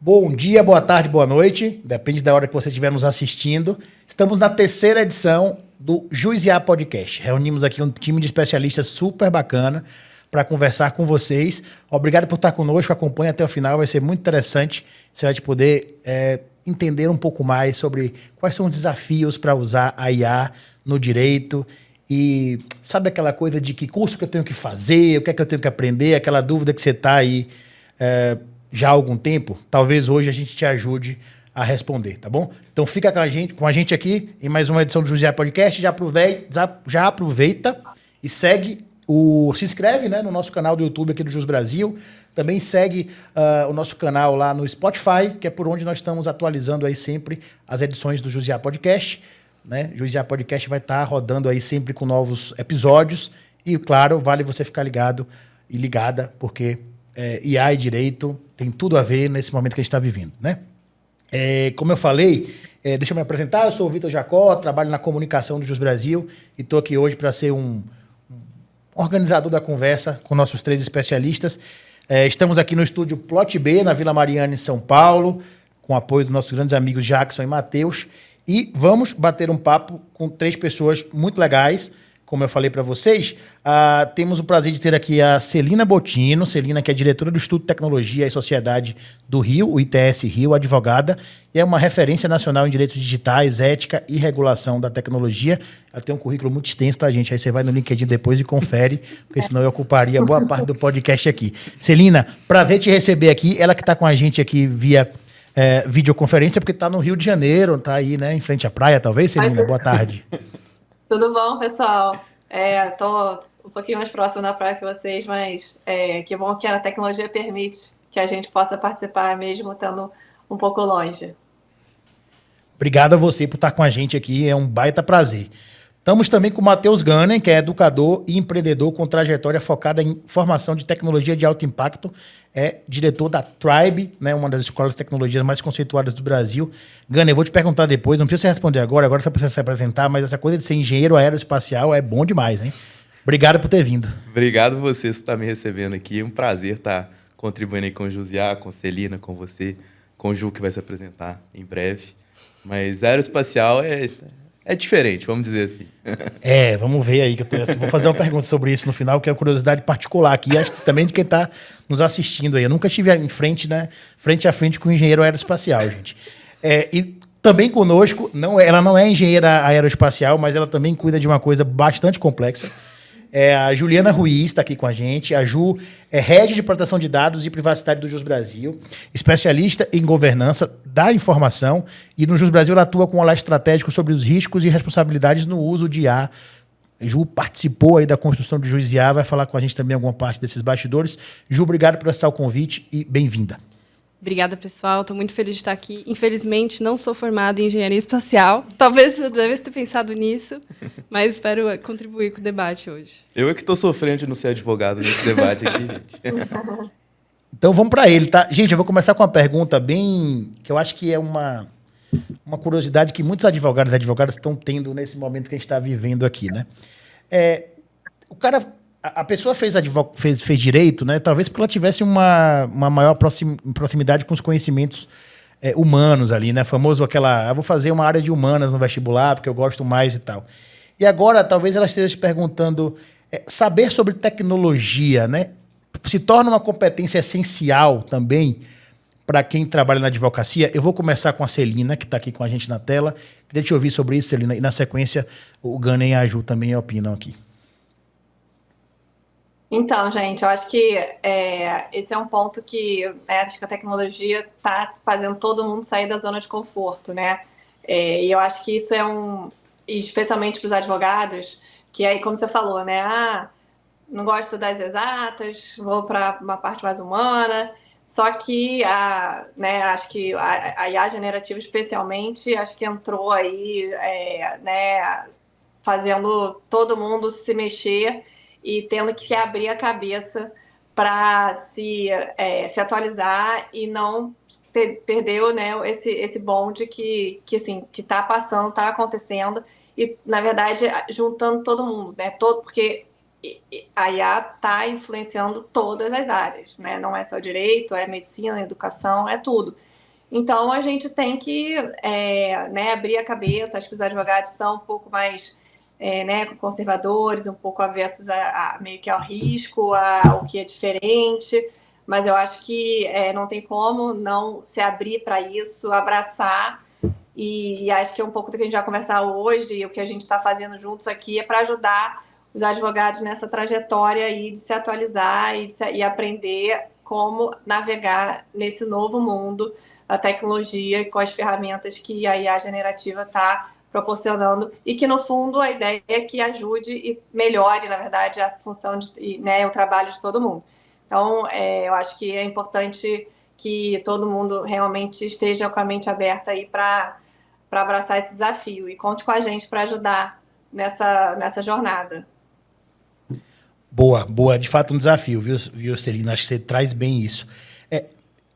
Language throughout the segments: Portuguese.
Bom dia, boa tarde, boa noite. Depende da hora que você estiver nos assistindo. Estamos na terceira edição do Juiz e A Podcast. Reunimos aqui um time de especialistas super bacana para conversar com vocês. Obrigado por estar conosco, acompanhe até o final, vai ser muito interessante. Você vai poder entender um pouco mais sobre quais são os desafios para usar a IA no direito. E sabe aquela coisa de que curso que eu tenho que fazer, o que é que eu tenho que aprender, aquela dúvida que você está aí já há algum tempo? Talvez hoje a gente te ajude a responder, tá bom? Então fica com a gente aqui em mais uma edição do José Podcast. Já aproveita e se inscreve, né, no nosso canal do YouTube aqui do Jus Brasil. Também segue o nosso canal lá no Spotify, que é por onde nós estamos atualizando aí sempre as edições do José Podcast. Né? José Podcast vai estar rodando aí sempre com novos episódios. E, claro, vale você ficar ligado e ligada, porque IA e direito tem tudo a ver nesse momento que a gente está vivendo, né? Como eu falei, deixa eu me apresentar. Eu sou o Vitor Jacó, trabalho na comunicação do Jus Brasil e estou aqui hoje para ser um organizador da conversa com nossos três especialistas. Estamos aqui no estúdio Plot B, na Vila Mariana, em São Paulo, com o apoio dos nossos grandes amigos Jackson e Matheus. E vamos bater um papo com três pessoas muito legais. Como eu falei para vocês, temos o prazer de ter aqui a Celina Bottino. Celina, que é diretora do Instituto de Tecnologia e Sociedade do Rio, o ITS Rio, advogada, e é uma referência nacional em direitos digitais, ética e regulação da tecnologia. Ela tem um currículo muito extenso, tá, gente? Aí você vai no LinkedIn depois e confere, porque senão eu ocuparia boa parte do podcast aqui. Celina, prazer te receber aqui. Ela que está com a gente aqui via videoconferência, porque está no Rio de Janeiro, está aí, né, em frente à praia, talvez, Celina? Boa tarde. Tudo bom, pessoal? Tô um pouquinho mais próximo da praia que vocês, mas que bom que a tecnologia permite que a gente possa participar mesmo estando um pouco longe. Obrigado a você por estar com a gente aqui, é um baita prazer. Estamos também com o Matheus Gunning, que é educador e empreendedor com trajetória focada em formação de tecnologia de alto impacto. É diretor da Tribe, né, uma das escolas de tecnologia mais conceituadas do Brasil. Gunning, eu vou te perguntar depois, não precisa responder agora você precisa se apresentar, mas essa coisa de ser engenheiro aeroespacial é bom demais, hein? Obrigado por ter vindo. Obrigado a vocês por estar me recebendo aqui. É um prazer estar contribuindo aí com o Josiá, com a Celina, com você, com o Ju, que vai se apresentar em breve. Mas aeroespacial é diferente, vamos dizer assim. Vamos ver aí, que vou fazer uma pergunta sobre isso no final, que é uma curiosidade particular aqui, acho que também de quem está nos assistindo aí. Eu nunca estive em frente, né, frente a frente com um engenheiro aeroespacial, gente. E também conosco, ela não é engenheira aeroespacial, mas ela também cuida de uma coisa bastante complexa. A Juliana Ruiz está aqui com a gente. A Ju é Head de Proteção de Dados e Privacidade do Jus Brasil, especialista em governança da informação, e no Jus Brasil ela atua com um olhar estratégico sobre os riscos e responsabilidades no uso de IA. A Ju participou aí da construção do Juiz IA, vai falar com a gente também alguma parte desses bastidores. Ju, obrigado por aceitar o convite e bem-vinda. Obrigada, pessoal. Estou muito feliz de estar aqui. Infelizmente, não sou formada em engenharia espacial. Talvez eu devesse ter pensado nisso, mas espero contribuir com o debate hoje. Eu é que estou sofrendo de não ser advogado nesse debate aqui, gente. Então vamos para ele, tá? Gente, eu vou começar com uma pergunta que eu acho que é uma curiosidade que muitos advogados e advogadas estão tendo nesse momento que a gente está vivendo aqui, né? A pessoa fez direito, né? Talvez porque ela tivesse uma maior proximidade com os conhecimentos humanos ali, né? Famoso eu vou fazer uma área de humanas no vestibular porque eu gosto mais e tal. E agora, talvez ela esteja se perguntando, saber sobre tecnologia, né? Se torna uma competência essencial também para quem trabalha na advocacia. Eu vou começar com a Celina, que está aqui com a gente na tela. Queria te ouvir sobre isso, Celina, e na sequência o Gunning e a Ju também opinam aqui. Então, gente, eu acho que esse é um ponto que acho que a tecnologia está fazendo todo mundo sair da zona de conforto, né? E eu acho que isso especialmente para os advogados, que aí, como você falou, né? Não gosto das exatas, vou para uma parte mais humana. Só que acho que a IA generativa, especialmente, acho que entrou aí, fazendo todo mundo se mexer e tendo que abrir a cabeça para se atualizar e não perder, né, esse bonde que está passando, está acontecendo, e, na verdade, juntando todo mundo, né, porque a IA está influenciando todas as áreas, né, não é só direito, é medicina, educação, é tudo. Então, a gente tem que né, abrir a cabeça. Acho que os advogados são um pouco mais né, conservadores, um pouco avessos meio que ao risco, ao que é diferente. Mas eu acho que não tem como não se abrir para isso, abraçar. E acho que é um pouco do que a gente vai conversar hoje, e o que a gente está fazendo juntos aqui é para ajudar os advogados nessa trajetória aí de se atualizar e aprender como navegar nesse novo mundo da tecnologia com as ferramentas que a IA generativa está proporcionando, e que, no fundo, a ideia é que ajude e melhore, na verdade, a função né, o trabalho de todo mundo. Então, eu acho que é importante que todo mundo realmente esteja com a mente aberta aí para abraçar esse desafio, e conte com a gente para ajudar nessa jornada. Boa, boa. De fato, um desafio, viu, Celina? Acho que você traz bem isso.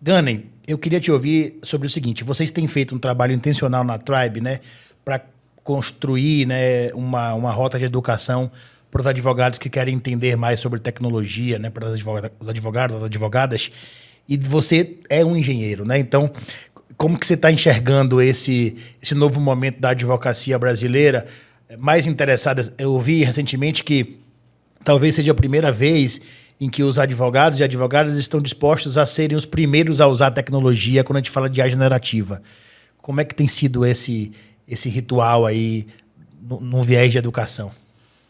Gunning, eu queria te ouvir sobre o seguinte. Vocês têm feito um trabalho intencional na Tribe, né, para construir, né, uma rota de educação para os advogados que querem entender mais sobre tecnologia, né, para os advogados, as advogadas. E você é um engenheiro, né? Então, como que você está enxergando esse novo momento da advocacia brasileira? Mais interessada, eu ouvi recentemente que talvez seja a primeira vez em que os advogados e advogadas estão dispostos a serem os primeiros a usar a tecnologia quando a gente fala de IA generativa. Como é que tem sido esse ritual aí no viés de educação?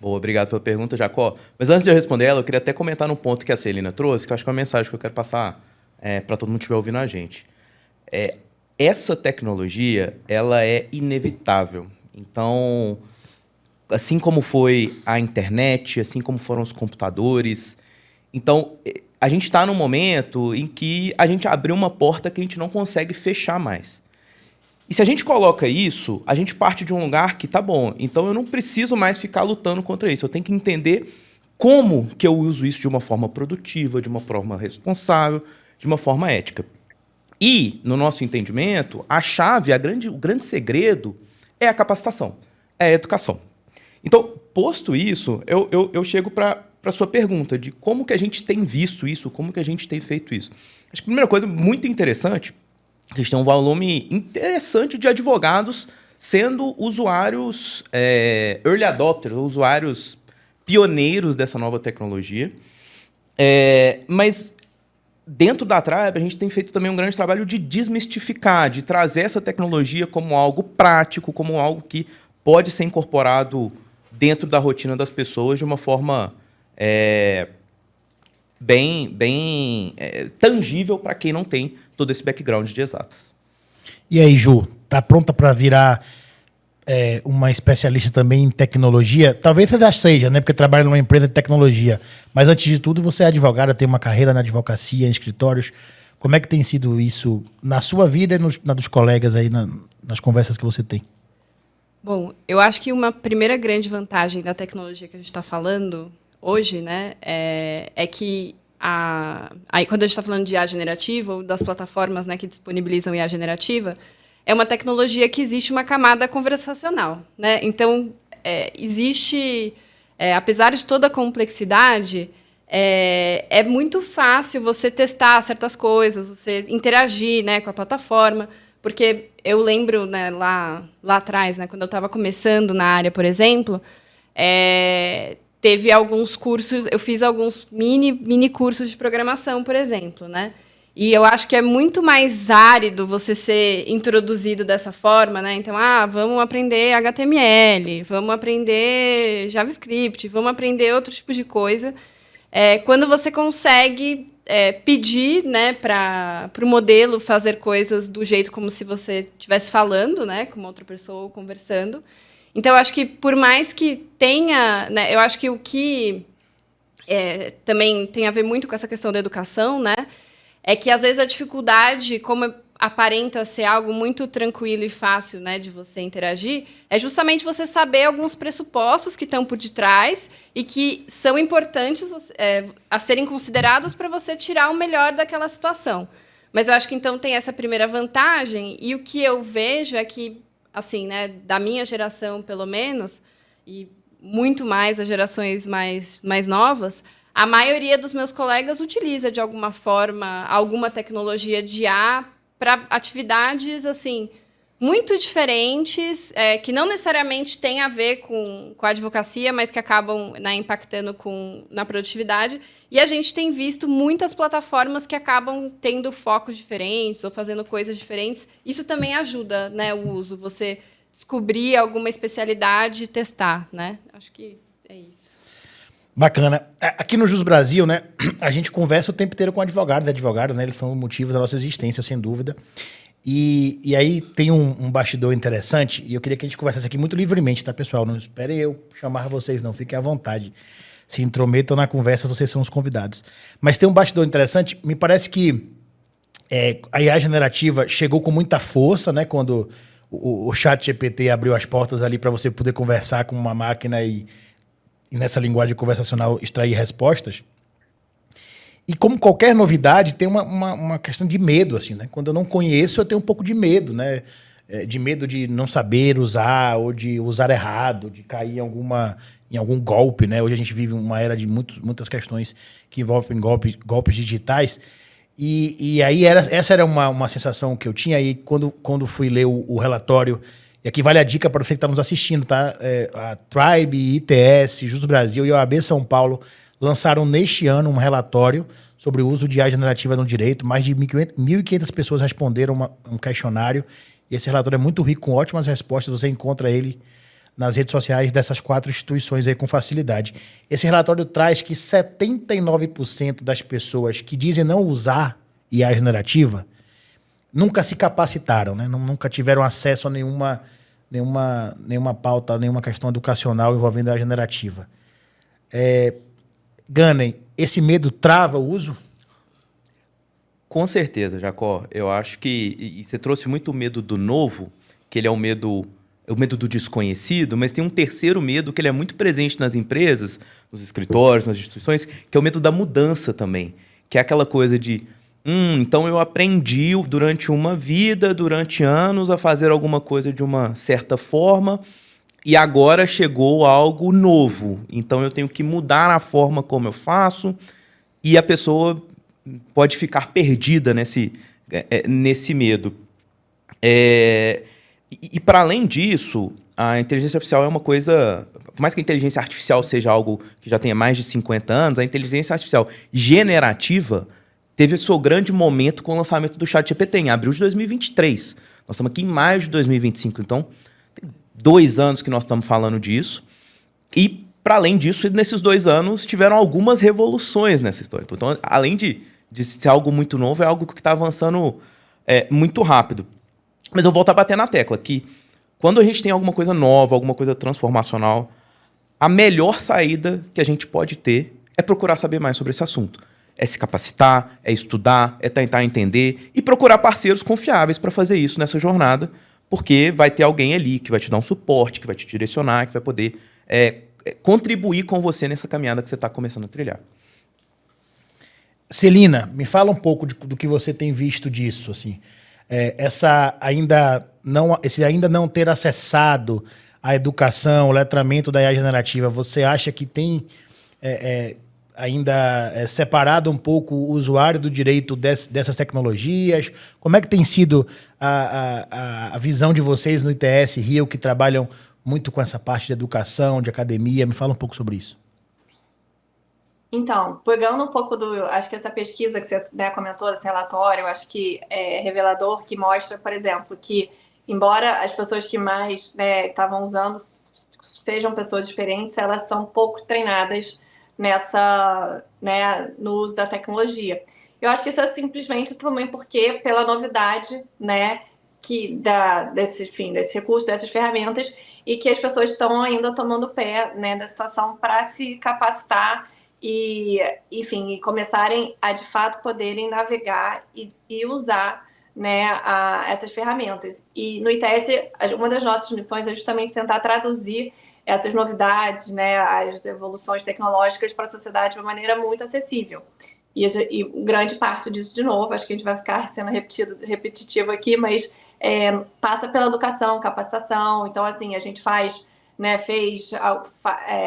Boa, obrigado pela pergunta, Jacó. Mas antes de eu responder ela, eu queria até comentar num ponto que a Celina trouxe, que eu acho que é uma mensagem que eu quero passar para todo mundo que estiver ouvindo a gente. Essa tecnologia, ela é inevitável. Então, assim como foi a internet, assim como foram os computadores. Então, a gente está num momento em que a gente abriu uma porta que a gente não consegue fechar mais. E se a gente coloca isso, a gente parte de um lugar que tá bom. Então, eu não preciso mais ficar lutando contra isso. Eu tenho que entender como que eu uso isso de uma forma produtiva, de uma forma responsável, de uma forma ética. E, no nosso entendimento, a chave, o grande segredo é a capacitação, é a educação. Então, posto isso, eu chego para a sua pergunta de como que a gente tem visto isso, como que a gente tem feito isso. Acho que a primeira coisa muito interessante, a gente tem um volume interessante de advogados sendo usuários early adopters, usuários pioneiros dessa nova tecnologia. Mas dentro da Tribe, a gente tem feito também um grande trabalho de desmistificar, de trazer essa tecnologia como algo prático, como algo que pode ser incorporado dentro da rotina das pessoas de uma forma bem tangível para quem não tem todo esse background de exatas. E aí, Ju, tá pronta para virar uma especialista também em tecnologia? Talvez você já seja, né? Porque trabalha numa empresa de tecnologia. Mas, antes de tudo, você é advogada, tem uma carreira na advocacia, em escritórios. Como é que tem sido isso na sua vida e na dos colegas aí, nas conversas que você tem? Bom, eu acho que uma primeira grande vantagem da tecnologia que a gente está falando hoje, né, é que aí quando a gente está falando de IA generativa, ou das plataformas, né, que disponibilizam IA generativa, é uma tecnologia que existe uma camada conversacional, né? Então, existe, apesar de toda a complexidade, é muito fácil você testar certas coisas, você interagir, né, com a plataforma. Porque eu lembro, né, lá atrás, né, quando eu estava começando na área, por exemplo, teve alguns cursos, eu fiz alguns mini cursos de programação, por exemplo, né? E eu acho que é muito mais árido você ser introduzido dessa forma, né? Então, vamos aprender HTML, vamos aprender JavaScript, vamos aprender outro tipo de coisa. Quando você consegue pedir, né, para o modelo fazer coisas do jeito como se você estivesse falando, né, com uma outra pessoa conversando. Então, eu acho que por mais que tenha, né, eu acho que o que também tem a ver muito com essa questão da educação, né, é que às vezes a dificuldade, como aparenta ser algo muito tranquilo e fácil, né, de você interagir, é justamente você saber alguns pressupostos que estão por detrás e que são importantes a serem considerados para você tirar o melhor daquela situação. Mas eu acho que então tem essa primeira vantagem, e o que eu vejo é que, assim, né, da minha geração, pelo menos, e muito mais as gerações mais novas, a maioria dos meus colegas utiliza, de alguma forma, alguma tecnologia de IA para atividades, assim, muito diferentes, que não necessariamente têm a ver com a advocacia, mas que acabam, né, impactando na produtividade. E a gente tem visto muitas plataformas que acabam tendo focos diferentes ou fazendo coisas diferentes. Isso também ajuda, né, o uso. Você descobrir alguma especialidade e testar, né? Acho que é isso. Bacana. Aqui no Jus Brasil, né, a gente conversa o tempo inteiro com advogados, né? Eles são motivos da nossa existência, sem dúvida. E aí tem um bastidor interessante, e eu queria que a gente conversasse aqui muito livremente, tá, pessoal? Não esperem eu chamar vocês, não. Fiquem à vontade. Se intrometam na conversa, vocês são os convidados. Mas tem um bastidor interessante. Me parece que a IA generativa chegou com muita força, né? Quando o ChatGPT abriu as portas ali para você poder conversar com uma máquina e nessa linguagem conversacional extrair respostas. E como qualquer novidade, tem uma questão de medo, assim, né? Quando eu não conheço, eu tenho um pouco de medo, né? De medo de não saber usar, ou de usar errado, de cair em algum golpe, né? Hoje a gente vive uma era de muitas questões que envolvem golpes digitais. E aí essa era uma sensação que eu tinha. E quando fui ler o relatório, e aqui vale a dica para você que está nos assistindo, tá? A Tribe, ITS, Jus Brasil e a OAB São Paulo lançaram neste ano um relatório sobre o uso de IA generativa no direito. Mais de 1.500 pessoas responderam um questionário. E esse relatório é muito rico, com ótimas respostas. Você encontra ele nas redes sociais dessas 4 instituições aí com facilidade. Esse relatório traz que 79% das pessoas que dizem não usar IA generativa nunca se capacitaram, né? Nunca tiveram acesso a nenhuma pauta, nenhuma questão educacional envolvendo a IA generativa. Gunning, esse medo trava o uso? Com certeza, Jacó. Eu acho que e você trouxe muito o medo do novo, que ele é o medo do desconhecido, mas tem um terceiro medo que ele é muito presente nas empresas, nos escritórios, nas instituições, que é o medo da mudança também, que é aquela coisa de então eu aprendi durante uma vida, durante anos, a fazer alguma coisa de uma certa forma, e agora chegou algo novo. Então eu tenho que mudar a forma como eu faço, e a pessoa pode ficar perdida nesse medo. E para além disso, a inteligência artificial é uma coisa... Por mais que a inteligência artificial seja algo que já tenha mais de 50 anos, a inteligência artificial generativa teve o seu grande momento com o lançamento do ChatGPT, em abril de 2023. Nós estamos aqui em maio de 2025, então tem 2 anos que nós estamos falando disso. E, para além disso, nesses 2 anos, tiveram algumas revoluções nessa história. Então, além de ser algo muito novo, é algo que está avançando muito rápido. Mas eu volto a bater na tecla que, quando a gente tem alguma coisa nova, alguma coisa transformacional, a melhor saída que a gente pode ter é procurar saber mais sobre esse assunto. É se capacitar, é estudar, é tentar entender e procurar parceiros confiáveis para fazer isso nessa jornada, porque vai ter alguém ali que vai te dar um suporte, que vai te direcionar, que vai poder contribuir com você nessa caminhada que você está começando a trilhar. Celina, me fala um pouco do que você tem visto disso, assim. Esse ainda não ter acessado a educação, o letramento da IA generativa, você acha que tem ainda separado um pouco o usuário do direito dessas tecnologias? Como é que tem sido a visão de vocês no ITS Rio, que trabalham muito com essa parte de educação, de academia? Me fala um pouco sobre isso. Então, pegando um pouco acho que essa pesquisa que você, né, comentou, esse relatório, eu acho que é revelador, que mostra, por exemplo, que embora as pessoas que mais, né, estavam usando sejam pessoas diferentes, elas são pouco treinadas no uso da tecnologia. Eu acho que isso é simplesmente também porque pela novidade, né, desse recurso, dessas ferramentas, e que as pessoas estão ainda tomando pé, né, da situação para se capacitar e, enfim, e começarem a, de fato, poderem navegar e usar, né, essas ferramentas. E no ITS, uma das nossas missões é justamente tentar traduzir essas novidades, né, as evoluções tecnológicas para a sociedade de uma maneira muito acessível. E grande parte disso, de novo, acho que a gente vai ficar sendo repetitivo aqui, mas passa pela educação, capacitação. Então, assim, a gente fez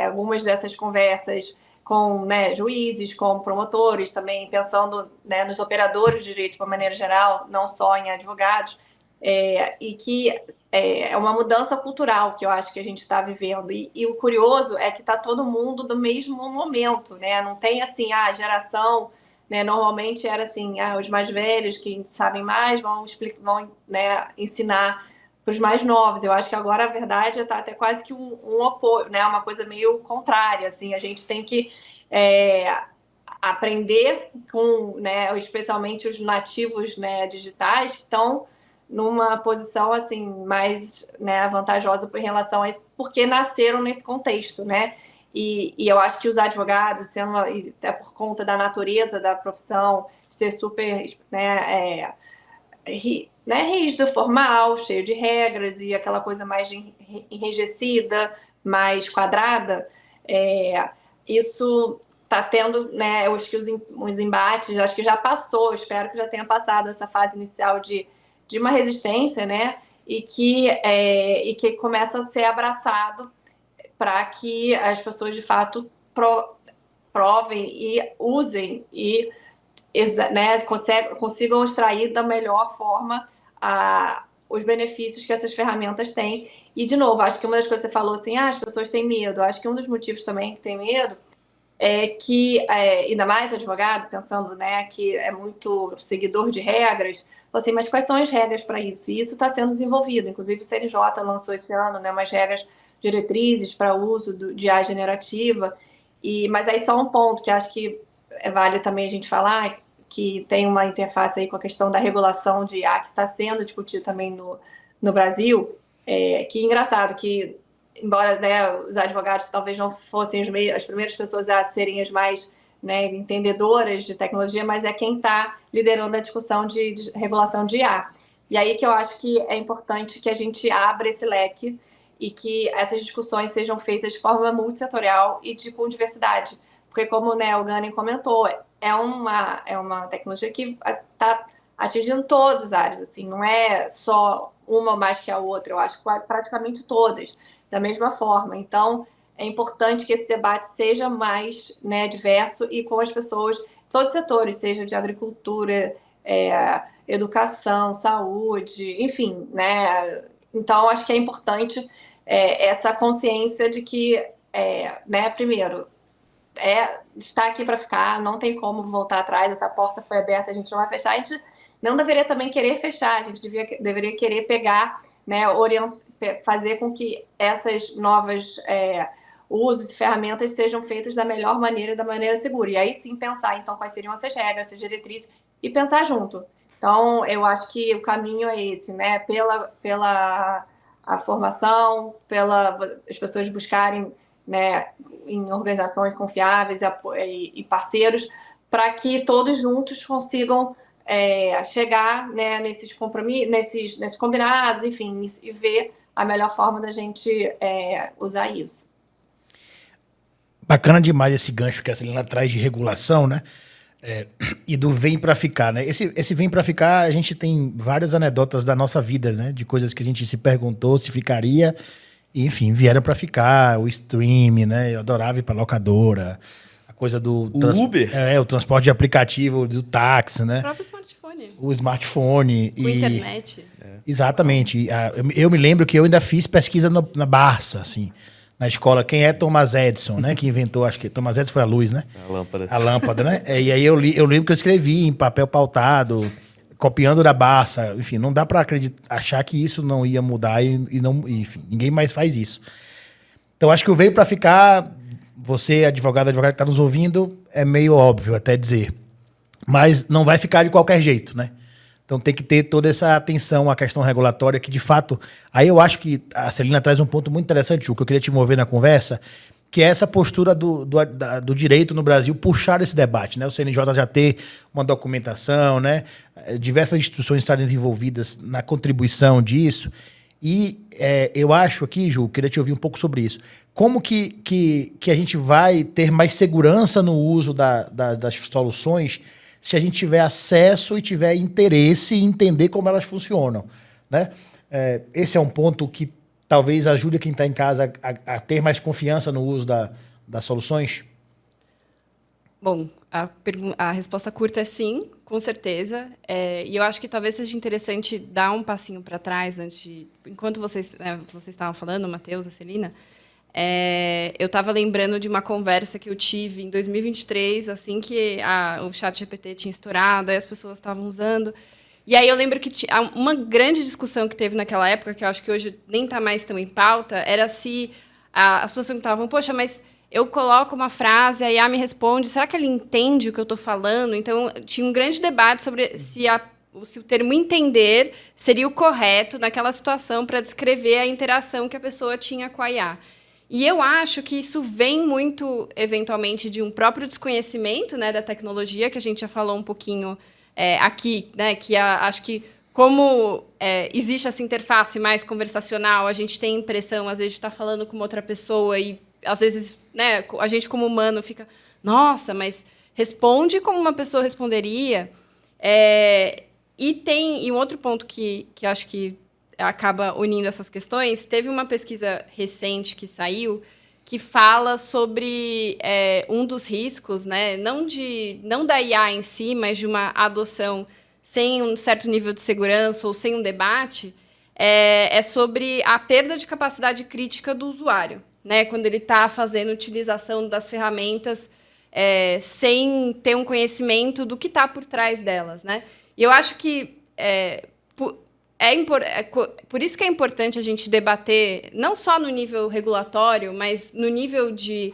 algumas dessas conversas com, né, juízes, com promotores, também pensando, né, nos operadores de direito de uma maneira geral, não só em advogados, e que é uma mudança cultural que eu acho que a gente está vivendo. E o curioso é que está todo mundo no mesmo momento, né? Não tem assim, a geração, né, normalmente era assim, os mais velhos que sabem mais vão né, ensinar para os mais novos. Eu acho que agora a verdade está até quase que um oposto, né? Uma coisa meio contrária, assim. A gente tem que aprender com, né, especialmente os nativos, né, digitais que estão numa posição assim mais, né, vantajosa em relação a isso, porque nasceram nesse contexto, né? E eu acho que os advogados, sendo até por conta da natureza da profissão, de ser super, né, rígido, formal, cheio de regras e aquela coisa mais enrijecida, mais quadrada, isso está tendo, né, eu acho que os embates, acho que já passou, espero que já tenha passado essa fase inicial de uma resistência, né, e que começa a ser abraçado para que as pessoas, de fato, provem e usem e, né, consigam extrair da melhor forma os benefícios que essas ferramentas têm. E, de novo, acho que uma das coisas que você falou assim, as pessoas têm medo. Acho que um dos motivos também que tem medo é que, ainda mais advogado, pensando, né, que é muito seguidor de regras, assim, mas quais são as regras para isso? E isso está sendo desenvolvido. Inclusive, o CNJ lançou esse ano, né, umas regras diretrizes para uso de IA generativa. Mas aí só um ponto que acho que vale também a gente falar, que tem uma interface aí com a questão da regulação de IA que está sendo discutida também no Brasil, que é engraçado que, embora, né, os advogados talvez não fossem as primeiras pessoas a serem as mais, né, entendedoras de tecnologia, mas é quem está liderando a discussão de regulação de IA. E aí que eu acho que é importante que a gente abra esse leque e que essas discussões sejam feitas de forma multissetorial e com diversidade. Porque, como, né, o Gani comentou, é uma tecnologia que está atingindo todas as áreas, assim, não é só uma mais que a outra, eu acho quase praticamente todas, da mesma forma. Então, é importante que esse debate seja mais, né, diverso e com as pessoas de todos os setores, seja de agricultura, educação, saúde, enfim, né? Então, acho que é importante essa consciência de que, né, primeiro, está aqui para ficar, não tem como voltar atrás, essa porta foi aberta, a gente não vai fechar, a gente não deveria também querer fechar, a gente deveria querer pegar, né, fazer com que essas novas usos e ferramentas sejam feitas da melhor maneira e da maneira segura. E aí sim pensar, então, quais seriam essas regras, essas diretrizes, e pensar junto. Então, eu acho que o caminho é esse, né? Pela a formação, as pessoas buscarem, né, em organizações confiáveis e parceiros, para que todos juntos consigam chegar, né, nesses compromissos, nesses combinados, enfim, e ver a melhor forma da gente usar isso. Bacana demais esse gancho que a Celina traz de regulação, né? E do vem para ficar, né? Esse vem para ficar, a gente tem várias anedotas da nossa vida, né? De coisas que a gente se perguntou se ficaria, e, enfim, vieram para ficar. O stream, né? Eu adorava ir para locadora, a coisa do Uber, o transporte de aplicativo, do táxi, né? O próprio smartphone. O smartphone Com internet. Exatamente. Eu me lembro que eu ainda fiz pesquisa na Barça, assim, na escola. Quem é Thomas Edison, né? Que inventou, acho que Thomas Edison foi a luz, né? a lâmpada. A lâmpada, né? E aí eu lembro que eu escrevi em papel pautado, copiando da Barça. Enfim, não dá para achar que isso não ia mudar enfim, ninguém mais faz isso. Então acho que o veio para ficar. Você, advogado que está nos ouvindo, é meio óbvio até dizer. Mas não vai ficar de qualquer jeito, né? Então tem que ter toda essa atenção à questão regulatória, que de fato... Aí eu acho que a Celina traz um ponto muito interessante, Ju, que eu queria te mover na conversa, que é essa postura do direito no Brasil puxar esse debate, né? O CNJ já ter uma documentação, né? Diversas instituições estarem envolvidas na contribuição disso. E eu acho aqui, Ju, queria te ouvir um pouco sobre isso. Como que a gente vai ter mais segurança no uso das soluções se a gente tiver acesso e tiver interesse em entender como elas funcionam, né? Esse é um ponto que talvez ajude quem está em casa a ter mais confiança no uso das soluções? Bom, a resposta curta é sim, com certeza. E eu acho que talvez seja interessante dar um passinho para trás enquanto vocês estavam falando, o Matheus, a Celina. Eu estava lembrando de uma conversa que eu tive em 2023, assim que o ChatGPT tinha estourado, aí as pessoas estavam usando. E aí eu lembro que uma grande discussão que teve naquela época, que eu acho que hoje nem está mais tão em pauta, era se as pessoas perguntavam, poxa, mas eu coloco uma frase, a IA me responde, será que ele entende o que eu estou falando? Então, tinha um grande debate sobre se o termo entender seria o correto naquela situação para descrever a interação que a pessoa tinha com a IA. E eu acho que isso vem muito, eventualmente, de um próprio desconhecimento, né, da tecnologia, que a gente já falou um pouquinho aqui, né, que acho que como existe essa interface mais conversacional, a gente tem a impressão, às vezes, de estar falando com uma outra pessoa e, às vezes, né, a gente, como humano, fica, nossa, mas responde como uma pessoa responderia. E um outro ponto que acho que acaba unindo essas questões, teve uma pesquisa recente que saiu que fala sobre um dos riscos, né, não da IA em si, mas de uma adoção sem um certo nível de segurança ou sem um debate, é sobre a perda de capacidade crítica do usuário, né, quando ele está fazendo utilização das ferramentas sem ter um conhecimento do que está por trás delas, né? E eu acho que por isso que é importante a gente debater, não só no nível regulatório, mas no nível de,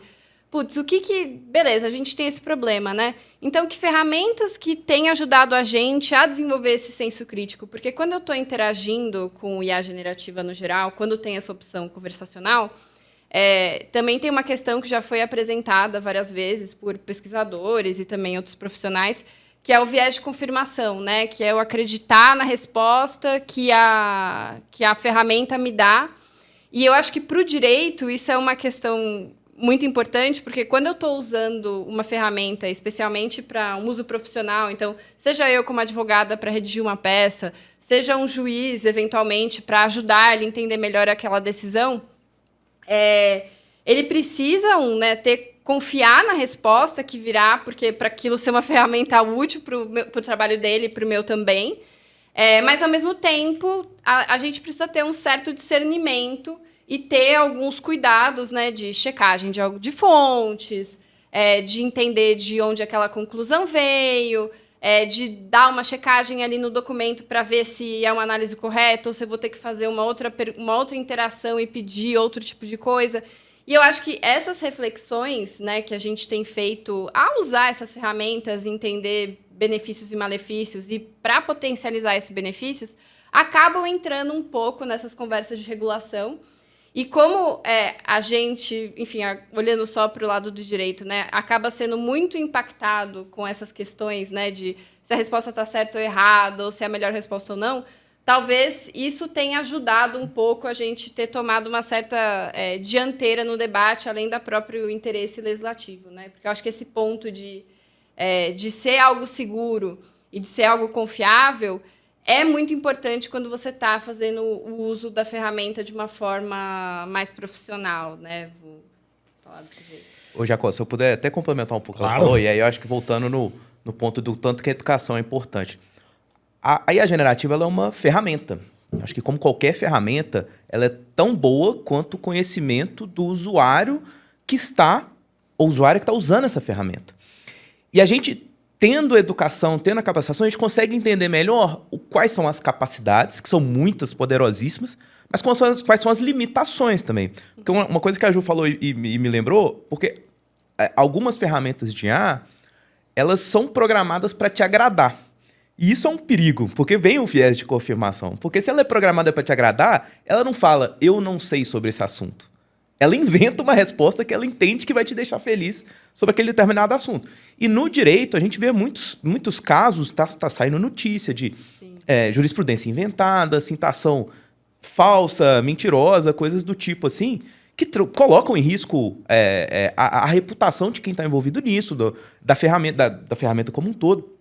beleza, a gente tem esse problema, né? Então, que ferramentas que têm ajudado a gente a desenvolver esse senso crítico? Porque quando eu estou interagindo com IA generativa no geral, quando tem essa opção conversacional, também tem uma questão que já foi apresentada várias vezes por pesquisadores e também outros profissionais, que é o viés de confirmação, né? Que é eu acreditar na resposta que a ferramenta me dá. E eu acho que, para o direito, isso é uma questão muito importante, porque quando eu estou usando uma ferramenta, especialmente para um uso profissional, então, seja eu como advogada para redigir uma peça, seja um juiz, eventualmente, para ajudar ele a entender melhor aquela decisão, ele precisa confiar na resposta que virá, porque para aquilo ser uma ferramenta útil para o trabalho dele e para o meu também. Mas, ao mesmo tempo, a gente precisa ter um certo discernimento e ter alguns cuidados, né, de checagem de fontes, de entender de onde aquela conclusão veio, de dar uma checagem ali no documento para ver se é uma análise correta ou se eu vou ter que fazer uma outra interação e pedir outro tipo de coisa. E eu acho que essas reflexões, né, que a gente tem feito ao usar essas ferramentas, entender benefícios e malefícios, e para potencializar esses benefícios, acabam entrando um pouco nessas conversas de regulação. E como a gente, enfim, olhando só para o lado do direito, né, acaba sendo muito impactado com essas questões, né, de se a resposta está certa ou errada, ou se é a melhor resposta ou não, talvez isso tenha ajudado um pouco a gente ter tomado uma certa dianteira no debate, além do próprio interesse legislativo, né? Porque eu acho que esse ponto de ser algo seguro e de ser algo confiável é muito importante quando você está fazendo o uso da ferramenta de uma forma mais profissional, né? Vou falar desse jeito. Ô, Jacó, se eu puder até complementar um pouco o que Claro. ela falou, e aí eu acho que voltando no ponto do tanto que a educação é importante. A IA generativa ela é uma ferramenta. Acho que, como qualquer ferramenta, ela é tão boa quanto o conhecimento do usuário que está usando essa ferramenta. E a gente, tendo educação, tendo a capacitação, a gente consegue entender melhor quais são as capacidades, que são muitas, poderosíssimas, mas quais são as limitações também. Porque uma coisa que a Ju falou e me lembrou, porque algumas ferramentas de IA, elas são programadas para te agradar. E isso é um perigo, porque vem o viés de confirmação. Porque se ela é programada para te agradar, ela não fala, eu não sei sobre esse assunto. Ela inventa uma resposta que ela entende que vai te deixar feliz sobre aquele determinado assunto. E no direito, a gente vê muitos casos, tá saindo notícia de jurisprudência inventada, citação falsa, mentirosa, coisas do tipo assim, que colocam em risco a reputação de quem está envolvido nisso, da ferramenta como um todo.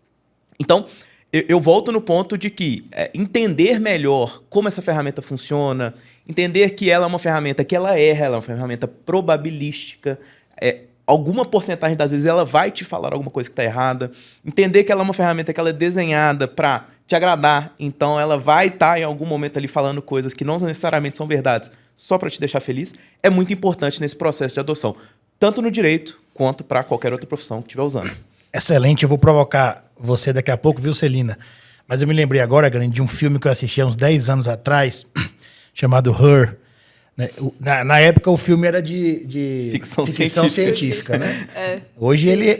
Então, eu volto no ponto de que entender melhor como essa ferramenta funciona, entender que ela é uma ferramenta que ela erra, ela é uma ferramenta probabilística, alguma porcentagem das vezes ela vai te falar alguma coisa que está errada. Entender que ela é uma ferramenta que ela é desenhada para te agradar. Então ela vai estar em algum momento ali falando coisas que não necessariamente são verdades só para te deixar feliz. É muito importante nesse processo de adoção. Tanto no direito quanto para qualquer outra profissão que estiver usando. Excelente. Eu vou provocar você daqui a pouco, viu, Celina? Mas eu me lembrei agora, Grande, de um filme que eu assisti há uns 10 anos atrás, chamado Her. Né? Na época o filme era de ficção científica, né? Hoje ele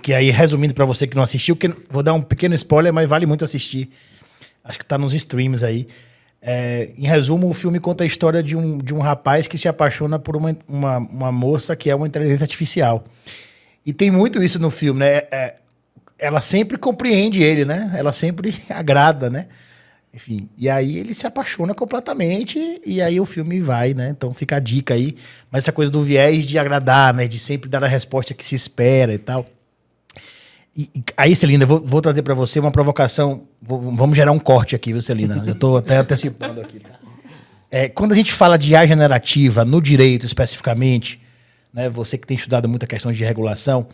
que aí resumindo para você que não assistiu, vou dar um pequeno spoiler, mas vale muito assistir. Acho que tá nos streams aí. Em resumo, o filme conta a história de um rapaz que se apaixona por uma moça que é uma inteligência artificial. E tem muito isso no filme, né? Ela sempre compreende ele, né? Ela sempre agrada, né? Enfim, e aí ele se apaixona completamente e aí o filme vai, né? Então fica a dica aí. Mas essa coisa do viés de agradar, né? De sempre dar a resposta que se espera e tal. E aí, Celina, vou trazer para você uma provocação. Vamos gerar um corte aqui, viu, Celina? Eu estou até antecipando aqui. Quando a gente fala de IA generativa, no direito especificamente, né? Você que tem estudado muita questão de regulação,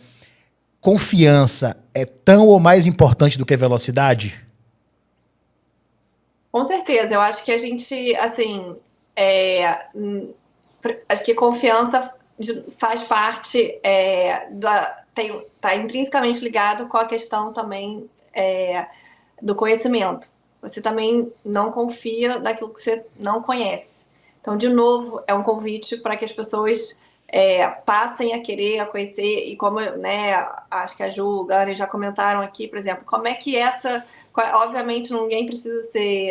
confiança é tão ou mais importante do que velocidade? Com certeza, eu acho que a gente, assim, acho que confiança faz parte está intrinsecamente ligado com a questão também do conhecimento. Você também não confia naquilo que você não conhece. Então, de novo, é um convite para que as pessoas passem a querer, a conhecer, e como, né, acho que a Ju, o Gary já comentaram aqui, por exemplo, como é que obviamente ninguém precisa se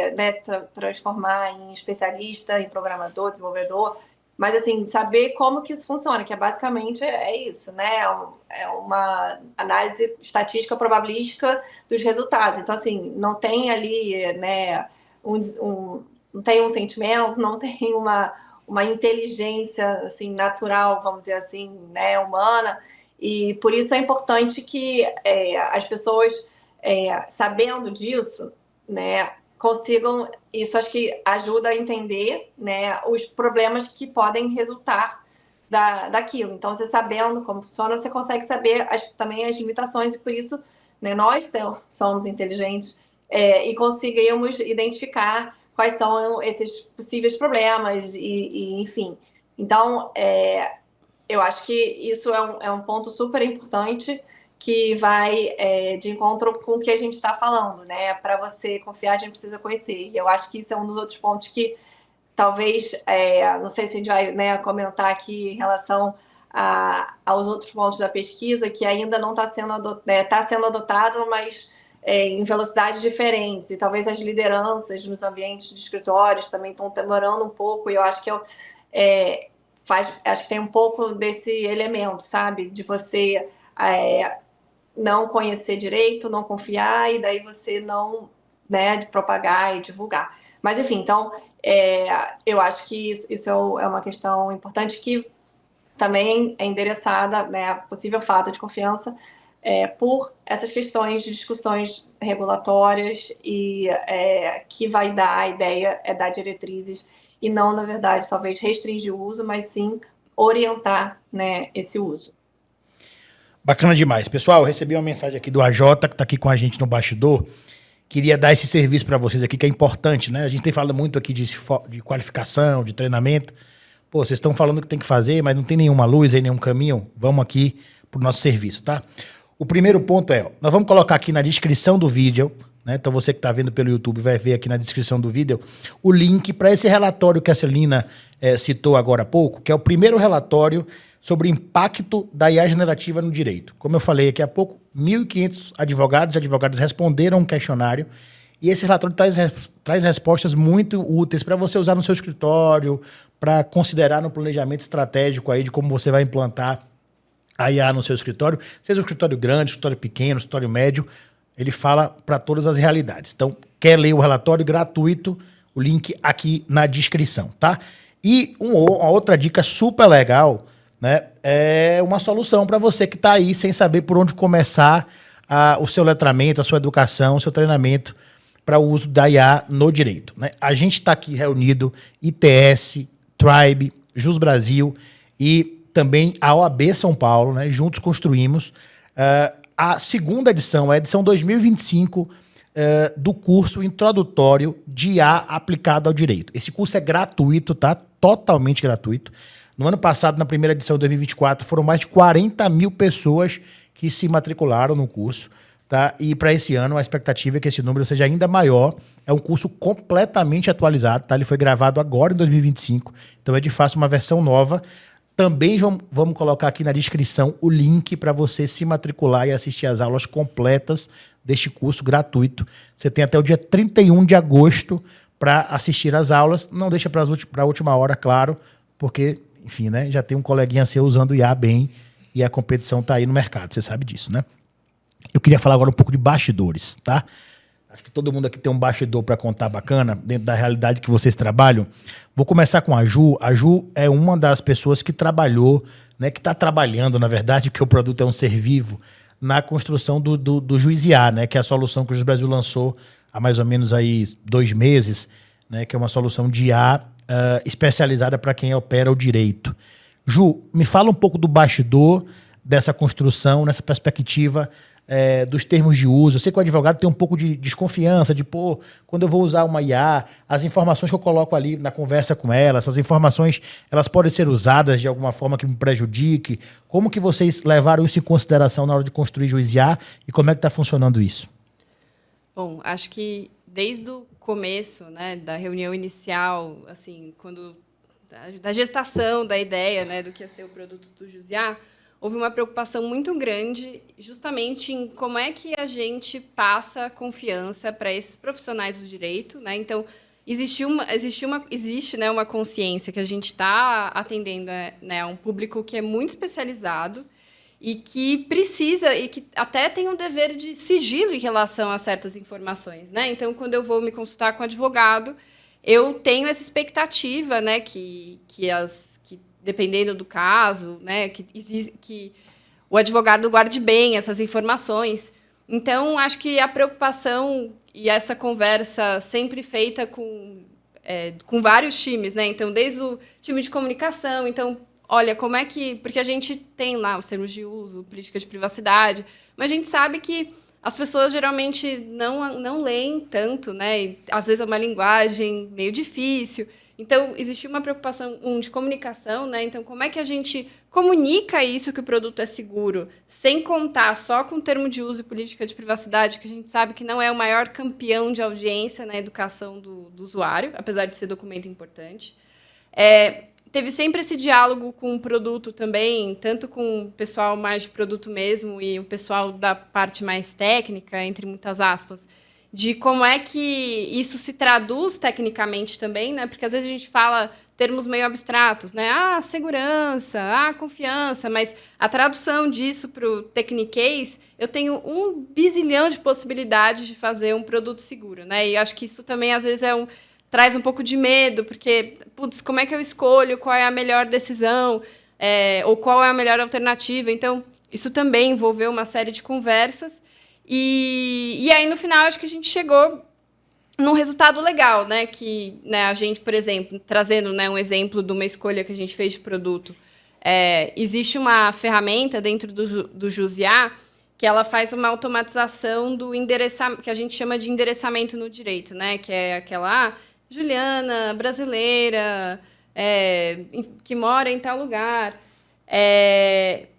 transformar em especialista, em programador, desenvolvedor, mas assim, saber como que isso funciona, que basicamente isso, né? É uma análise estatística probabilística dos resultados. Então, assim, não tem ali, né, não tem um sentimento, não tem uma inteligência assim, natural, vamos dizer assim, né, humana, e por isso é importante que as pessoas, sabendo disso, né, consigam, isso acho que ajuda a entender, né, os problemas que podem resultar daquilo. Então, você sabendo como funciona, você consegue saber também as limitações, e por isso, né, nós somos inteligentes e conseguimos identificar quais são esses possíveis problemas e enfim. Então, eu acho que isso é um ponto super importante que vai de encontro com o que a gente está falando, né? Para você confiar, a gente precisa conhecer. E eu acho que isso é um dos outros pontos que talvez, não sei se a gente vai, né, comentar aqui em relação aos outros pontos da pesquisa, que ainda não está sendo adotado, mas em velocidades diferentes. E talvez as lideranças nos ambientes de escritórios também estão demorando um pouco, e eu acho que acho que tem um pouco desse elemento, sabe? De você não conhecer direito, não confiar, e daí você não, né, de propagar e divulgar. Mas, enfim, então, eu acho que isso é uma questão importante que também é endereçada, né, a possível falta de confiança por essas questões de discussões regulatórias e que vai dar a ideia dar diretrizes e não, na verdade, talvez restringir o uso, mas sim orientar, né, esse uso. Bacana demais. Pessoal, eu recebi uma mensagem aqui do AJ, que está aqui com a gente no bastidor. Queria dar esse serviço para vocês aqui, que é importante, né? A gente tem falado muito aqui de qualificação, de treinamento. Pô, vocês estão falando que tem que fazer, mas não tem nenhuma luz aí, nenhum caminho. Vamos aqui para o nosso serviço, tá? O primeiro ponto nós vamos colocar aqui na descrição do vídeo, né? Então você que está vendo pelo YouTube vai ver aqui na descrição do vídeo o link para esse relatório que a Celina citou agora há pouco, que é o primeiro relatório sobre o impacto da IA generativa no direito. Como eu falei aqui há pouco, 1.500 advogados e advogadas responderam um questionário e esse relatório traz respostas muito úteis para você usar no seu escritório, para considerar no planejamento estratégico aí de como você vai implantar a IA no seu escritório, seja um escritório grande, escritório pequeno, escritório médio, ele fala para todas as realidades. Então, quer ler o relatório gratuito, o link aqui na descrição, tá? E uma outra dica super legal, né, é uma solução para você que está aí sem saber por onde começar o seu letramento, a sua educação, o seu treinamento para o uso da IA no direito, né? A gente está aqui reunido, ITS, Tribe, Jus Brasil e também a OAB São Paulo, né? Juntos construímos a segunda edição, a edição 2025 do curso introdutório de IA aplicado ao direito. Esse curso é gratuito, tá? Totalmente gratuito. No ano passado, na primeira edição de 2024, foram mais de 40 mil pessoas que se matricularam no curso, tá? E para esse ano, a expectativa é que esse número seja ainda maior. É um curso completamente atualizado, tá? Ele foi gravado agora em 2025, então é de fato uma versão nova. Também vamos colocar aqui na descrição o link para você se matricular e assistir às aulas completas deste curso gratuito. Você tem até o dia 31 de agosto para assistir às aulas. Não deixa para a última hora, claro, porque, enfim, né, já tem um coleguinha seu usando o IA bem e a competição está aí no mercado, você sabe disso, né? Eu queria falar agora um pouco de bastidores, tá? Acho que todo mundo aqui tem um bastidor para contar bacana, dentro da realidade que vocês trabalham. Vou começar com a Ju. A Ju é uma das pessoas que trabalhou, né, que está trabalhando, na verdade, porque o produto é um ser vivo, na construção do Juiz IA, né, que é a solução que o Juiz Brasil lançou há mais ou menos aí 2 meses, né, que é uma solução de IA especializada para quem opera o direito. Ju, me fala um pouco do bastidor dessa construção, nessa perspectiva dos termos de uso. Eu sei que o advogado tem um pouco de desconfiança, de, pô, quando eu vou usar uma IA, as informações que eu coloco ali na conversa com ela, essas informações, elas podem ser usadas de alguma forma que me prejudique. Como que vocês levaram isso em consideração na hora de construir Juiz IA e como é que está funcionando isso? Bom, acho que desde o começo, né, da reunião inicial, assim, quando da gestação da ideia, né, do que ia ser o produto do Juiz IA, houve uma preocupação muito grande justamente em como é que a gente passa confiança para esses profissionais do direito, né? Então, existe né, uma consciência que a gente está atendendo, né, a um público que é muito especializado e que precisa, e que até tem um dever de sigilo em relação a certas informações, né? Então, quando eu vou me consultar com um advogado, eu tenho essa expectativa, né, que dependendo do caso, né, que o advogado guarde bem essas informações. Então, acho que a preocupação e essa conversa sempre feita com vários times, né? Então, desde o time de comunicação, então, olha, como é que... Porque a gente tem lá os termos de uso, política de privacidade, mas a gente sabe que as pessoas geralmente não leem tanto, né? E, às vezes é uma linguagem meio difícil. Então, existe uma preocupação de comunicação, né? Então, como é que a gente comunica isso, que o produto é seguro, sem contar só com o termo de uso e política de privacidade, que a gente sabe que não é o maior campeão de audiência na educação do usuário, apesar de ser documento importante. Teve sempre esse diálogo com o produto também, tanto com o pessoal mais de produto mesmo e o pessoal da parte mais técnica, entre muitas aspas, de como é que isso se traduz tecnicamente também, né? Porque às vezes a gente fala termos meio abstratos, né? Segurança, confiança, mas a tradução disso para o techniquez, eu tenho 1 bizilhão de possibilidades de fazer um produto seguro, né? E acho que isso também às vezes traz um pouco de medo, porque, putz, como é que eu escolho qual é a melhor decisão, ou qual é a melhor alternativa? Então, isso também envolveu uma série de conversas. E aí, no final, acho que a gente chegou num resultado legal, né? Que, né, a gente, por exemplo, trazendo, né, um exemplo de uma escolha que a gente fez de produto, existe uma ferramenta dentro do Juiz IA que ela faz uma automatização do endereçamento, que a gente chama de endereçamento no direito, né? Que é aquela Juliana, brasileira, que mora em tal lugar.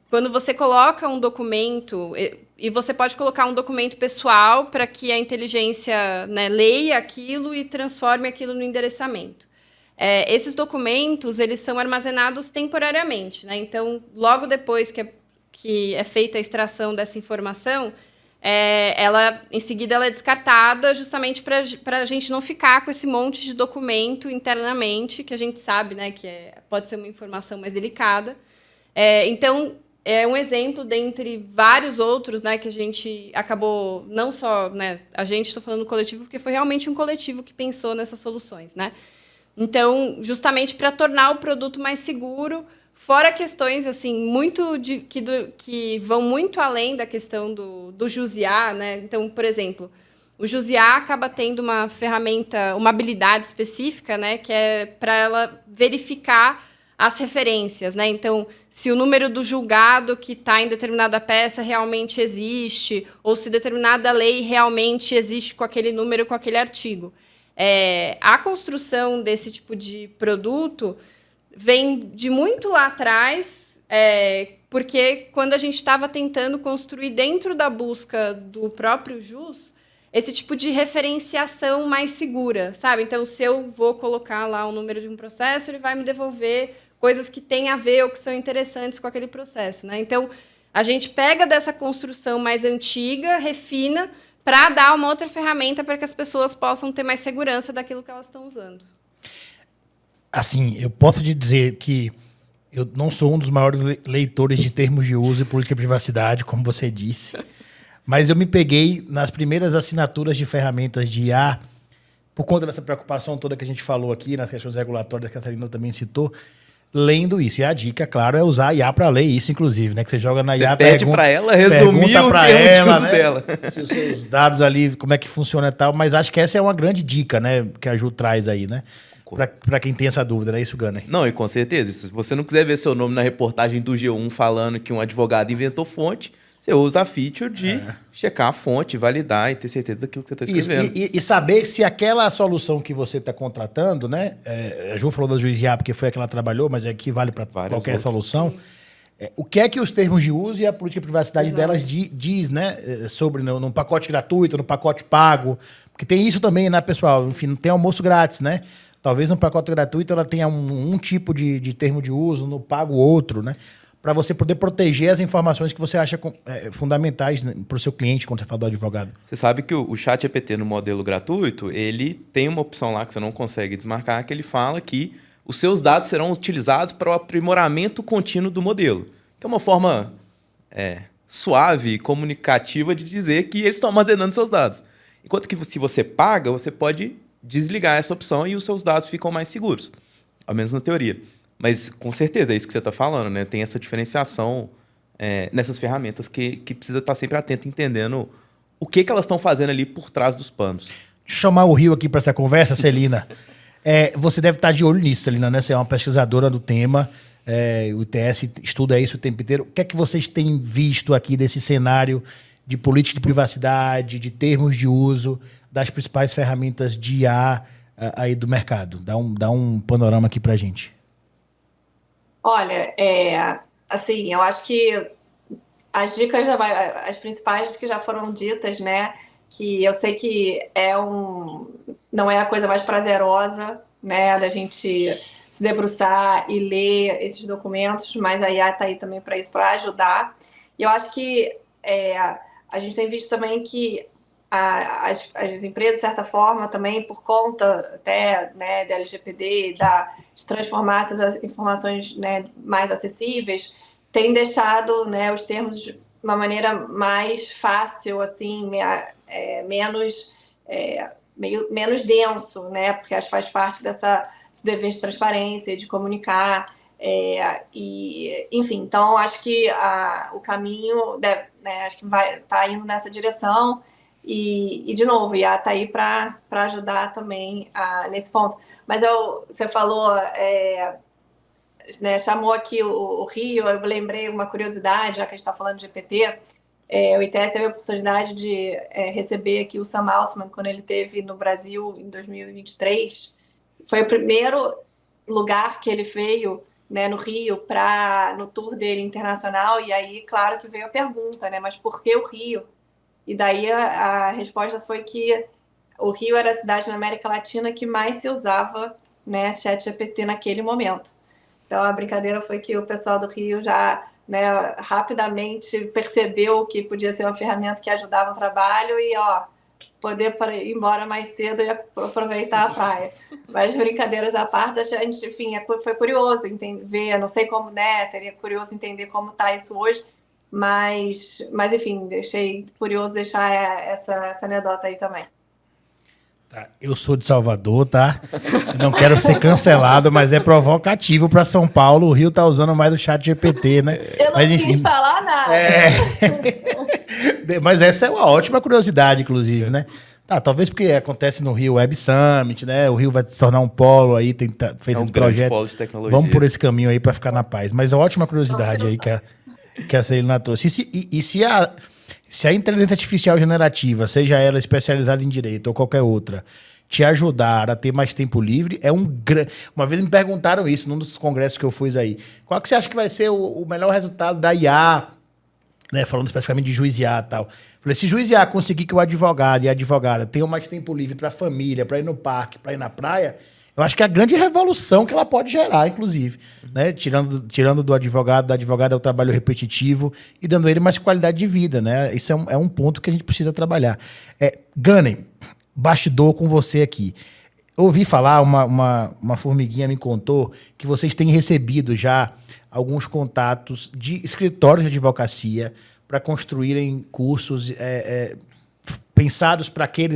Quando você coloca um documento... E você pode colocar um documento pessoal para que a inteligência, né, leia aquilo e transforme aquilo no endereçamento. Esses documentos, eles são armazenados temporariamente, né? Então, logo depois que é feita a extração dessa informação, em seguida ela é descartada justamente para a gente não ficar com esse monte de documento internamente, que a gente sabe, né, que pode ser uma informação mais delicada. Então, é um exemplo dentre vários outros, né, que a gente acabou, não só, né, a gente, estou falando do coletivo, porque foi realmente um coletivo que pensou nessas soluções, né? Então, justamente para tornar o produto mais seguro, fora questões assim, que vão muito além da questão do Juiz IA, né? Então, por exemplo, o Juiz IA acaba tendo uma ferramenta, uma habilidade específica, né, que é para ela verificar as referências, né? Então, se o número do julgado que está em determinada peça realmente existe, ou se determinada lei realmente existe com aquele número, com aquele artigo. A construção desse tipo de produto vem de muito lá atrás, porque quando a gente estava tentando construir dentro da busca do próprio JUS, esse tipo de referenciação mais segura, sabe? Então, se eu vou colocar lá o número de um processo, ele vai me devolver coisas que têm a ver ou que são interessantes com aquele processo, né? Então, a gente pega dessa construção mais antiga, refina, para dar uma outra ferramenta para que as pessoas possam ter mais segurança daquilo que elas estão usando. Assim, eu posso te dizer que eu não sou um dos maiores leitores de termos de uso e política de privacidade, como você disse, mas eu me peguei nas primeiras assinaturas de ferramentas de IA, por conta dessa preocupação toda que a gente falou aqui, nas questões regulatórias que a Catarina também citou, lendo isso. E a dica, claro, é usar a IA para ler isso, inclusive, né? Que você joga na IA, você pede para ela resumir o termo de uso dela. Se os seus dados ali, como é que funciona e tal. Mas acho que essa é uma grande dica, né? Que a Ju traz aí, né? Para quem tem essa dúvida, não é isso, Gunner? Não, e com certeza. Se você não quiser ver seu nome na reportagem do G1 falando que um advogado inventou fonte, você usa a feature de checar a fonte, validar e ter certeza daquilo que você está escrevendo. E saber se aquela solução que você está contratando, né? A Ju falou da Juiz IA porque foi a que ela trabalhou, mas aqui vale para qualquer solução. O que é que os termos de uso e a política de privacidade delas diz, né? Sobre no pacote gratuito, no pacote pago. Porque tem isso também, né, pessoal? Enfim, não tem almoço grátis, né? Talvez no pacote gratuito ela tenha um tipo de termo de uso, no pago outro, né? Para você poder proteger as informações que você acha fundamentais, né, para o seu cliente, quando você fala do advogado. Você sabe que o ChatGPT no modelo gratuito, ele tem uma opção lá que você não consegue desmarcar, que ele fala que os seus dados serão utilizados para o aprimoramento contínuo do modelo. Que é uma forma suave e comunicativa de dizer que eles estão armazenando seus dados. Enquanto que se você paga, você pode desligar essa opção e os seus dados ficam mais seguros. Ao menos na teoria. Mas, com certeza, é isso que você está falando, né? Tem essa diferenciação nessas ferramentas que precisa estar sempre atento, entendendo o que elas estão fazendo ali por trás dos panos. Deixa eu chamar o Rio aqui para essa conversa, Celina. Você deve estar de olho nisso, Celina, né? Você é uma pesquisadora do tema, o ITS estuda isso o tempo inteiro. O que é que vocês têm visto aqui desse cenário de política de privacidade, de termos de uso, das principais ferramentas de IA aí do mercado? Dá um panorama aqui para a gente. Olha, assim, eu acho que as dicas as principais que já foram ditas, né? Que eu sei que não é a coisa mais prazerosa, né? Da gente se debruçar e ler esses documentos, mas a IA está aí também para isso, para ajudar. E eu acho que a gente tem visto também que as empresas, de certa forma, também por conta até, né, da LGPD, de transformar essas informações, né, mais acessíveis, têm deixado, né, os termos de uma maneira mais fácil, assim, menos denso, né, porque acho que faz parte desse dever de transparência, de comunicar. Enfim, então acho que o caminho acho que tá indo nessa direção e de novo, IA está aí para ajudar também nesse ponto. Mas você falou, né, chamou aqui o Rio, eu lembrei uma curiosidade, já que a gente está falando de GPT, o ITS teve a oportunidade de receber aqui o Sam Altman quando ele esteve no Brasil em 2023. Foi o primeiro lugar que ele veio, né, no Rio, no tour dele internacional, e aí, claro que veio a pergunta, né, mas por que o Rio? E daí a resposta foi que o Rio era a cidade na América Latina que mais se usava, né, ChatGPT naquele momento. Então a brincadeira foi que o pessoal do Rio já, né, rapidamente percebeu que podia ser uma ferramenta que ajudava o trabalho e poder ir embora mais cedo e aproveitar a praia. Mas brincadeiras à parte, a gente, enfim, foi curioso ver, não sei como, né, seria curioso entender como está isso hoje, mas enfim, achei curioso deixar essa anedota aí também. Tá, eu sou de Salvador, tá? Não quero ser cancelado, mas é provocativo para São Paulo. O Rio tá usando mais o ChatGPT, né? Eu não quis falar nada. Mas essa é uma ótima curiosidade, inclusive, né? Tá, talvez porque acontece no Rio Web Summit, né? O Rio vai se tornar um polo aí, fez É um esse grande projeto. polo de tecnologia. Vamos por esse caminho aí para ficar na paz. Mas é uma ótima curiosidade aí que a Celina trouxe. Se a inteligência artificial generativa, seja ela especializada em direito ou qualquer outra, te ajudar a ter mais tempo livre, Uma vez me perguntaram isso num dos congressos que eu fui aí. Qual que você acha que vai ser o melhor resultado da IA, né? Falando especificamente de juiz IA e tal. Falei, se juiz IA conseguir que o advogado e a advogada tenham mais tempo livre para a família, para ir no parque, para ir na praia, eu acho que é a grande revolução que ela pode gerar, inclusive, né? Tirando do advogado, da advogada o trabalho repetitivo e dando a ele mais qualidade de vida, né? Isso é um ponto que a gente precisa trabalhar. Gunning, bastidor com você aqui. Ouvi falar, uma formiguinha me contou que vocês têm recebido já alguns contatos de escritórios de advocacia para construírem cursos pensados para aquele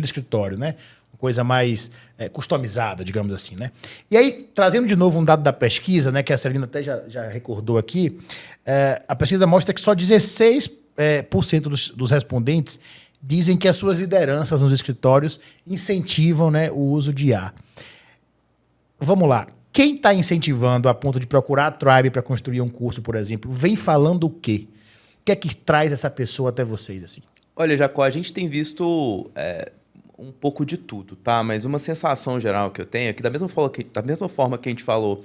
escritório, né? Coisa mais customizada, digamos assim, né? E aí, trazendo de novo um dado da pesquisa, né, que a Celina até já recordou aqui, a pesquisa mostra que só 16% dos respondentes dizem que as suas lideranças nos escritórios incentivam, né, o uso de IA. Vamos lá. Quem está incentivando a ponto de procurar a Tribe para construir um curso, por exemplo, vem falando o quê? O que é que traz essa pessoa até vocês, assim? Olha, Jacó, a gente tem visto um pouco de tudo, tá? Mas uma sensação geral que eu tenho é que da mesma forma que a gente falou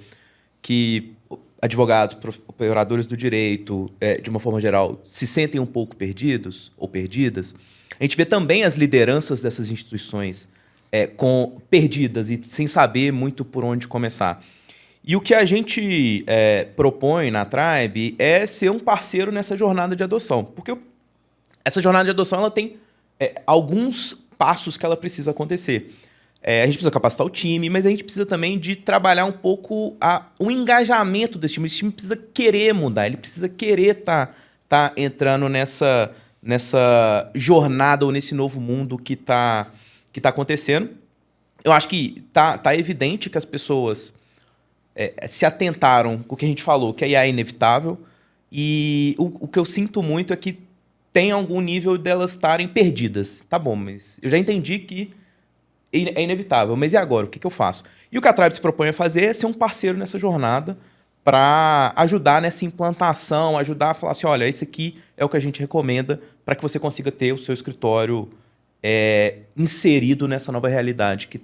que advogados, operadores do direito, de uma forma geral, se sentem um pouco perdidos ou perdidas, a gente vê também as lideranças dessas instituições perdidas e sem saber muito por onde começar. E o que a gente propõe na Tribe é ser um parceiro nessa jornada de adoção. Porque essa jornada de adoção ela tem alguns passos que ela precisa acontecer. A gente precisa capacitar o time, mas a gente precisa também de trabalhar um pouco o engajamento desse time. Esse time precisa querer mudar, ele precisa querer tá entrando nessa jornada ou nesse novo mundo que tá acontecendo. Eu acho que tá evidente que as pessoas se atentaram com o que a gente falou, que a IA é inevitável, e o que eu sinto muito é que tem algum nível delas estarem perdidas. Tá bom, mas eu já entendi que é inevitável, mas e agora? O que eu faço? E o que a Tribe se propõe a fazer é ser um parceiro nessa jornada para ajudar nessa implantação, ajudar a falar assim, olha, esse aqui é o que a gente recomenda para que você consiga ter o seu escritório inserido nessa nova realidade que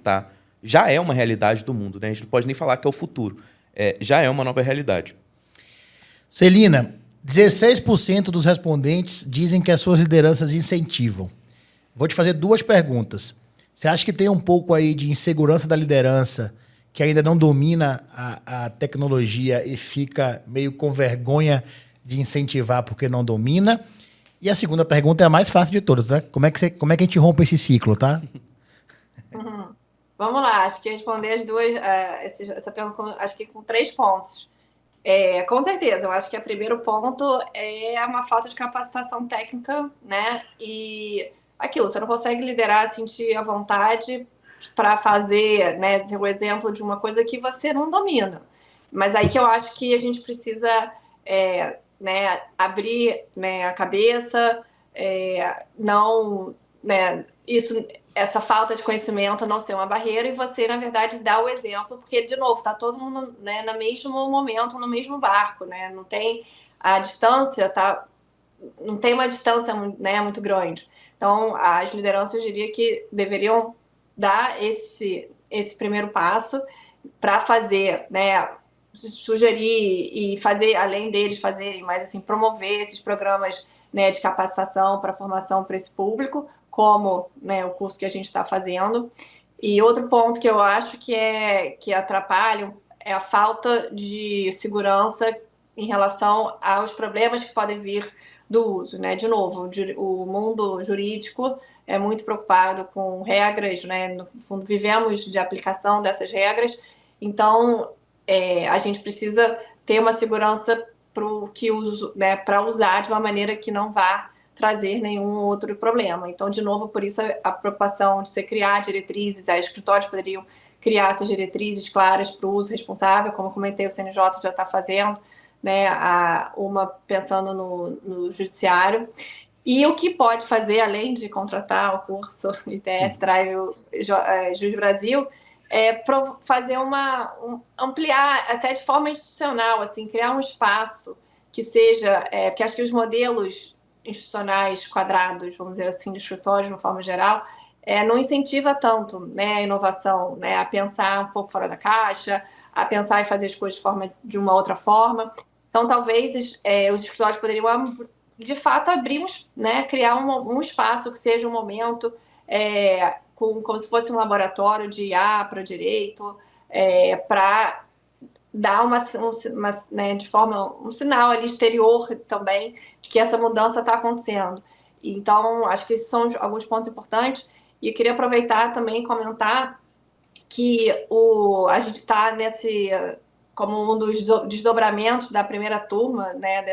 já é uma realidade do mundo, né? A gente não pode nem falar que é o futuro. Já é uma nova realidade. Celina, 16% dos respondentes dizem que as suas lideranças incentivam. Vou te fazer duas perguntas. Você acha que tem um pouco aí de insegurança da liderança que ainda não domina a tecnologia e fica meio com vergonha de incentivar porque não domina? E a segunda pergunta é a mais fácil de todas, tá? Como é que a gente rompe esse ciclo, tá? Vamos lá, acho que responder as duas, essa pergunta, acho que com 3 pontos. Com certeza, eu acho que o primeiro ponto é uma falta de capacitação técnica, né? E aquilo, você não consegue liderar, sentir a vontade para fazer, né, ter o exemplo de uma coisa que você não domina. Mas aí que eu acho que a gente precisa né, abrir, né, a cabeça, não, né, essa falta de conhecimento não ser uma barreira e você, na verdade, dar o exemplo, porque, de novo, está todo mundo, né, no mesmo momento, no mesmo barco, né? Não tem a distância, não tem uma distância, né, muito grande. Então, as lideranças, eu diria que deveriam dar esse primeiro passo para fazer, né, sugerir e fazer, além deles fazerem, mas assim, promover esses programas, né, de capacitação para formação para esse público, como, né, o curso que a gente está fazendo. E outro ponto que eu acho que atrapalha é a falta de segurança em relação aos problemas que podem vir do uso, né? De novo, o mundo jurídico é muito preocupado com regras, né? No fundo, vivemos de aplicação dessas regras, então a gente precisa ter uma segurança né, para usar de uma maneira que não vá trazer nenhum outro problema. Então, de novo, por isso a preocupação de você criar diretrizes, os escritórios poderiam criar essas diretrizes claras para o uso responsável, como eu comentei, o CNJ já está fazendo, né, uma pensando no judiciário. E o que pode fazer, além de contratar o curso ITS Drive Juiz Brasil, é fazer ampliar até de forma institucional, assim, criar um espaço que seja, porque acho que os modelos institucionais quadrados, vamos dizer assim, de escritório de uma forma geral, não incentiva tanto, né, a inovação, né, a pensar um pouco fora da caixa, a pensar em fazer as coisas de uma outra forma. Então, talvez os escritórios poderiam, de fato, abrir, né, criar um espaço que seja um momento como se fosse um laboratório de IA para o direito, para dar né, de forma um sinal ali exterior também de que essa mudança está acontecendo. Então, acho que esses são alguns pontos importantes. E eu queria aproveitar também e comentar que a gente está como um dos desdobramentos da primeira turma, né,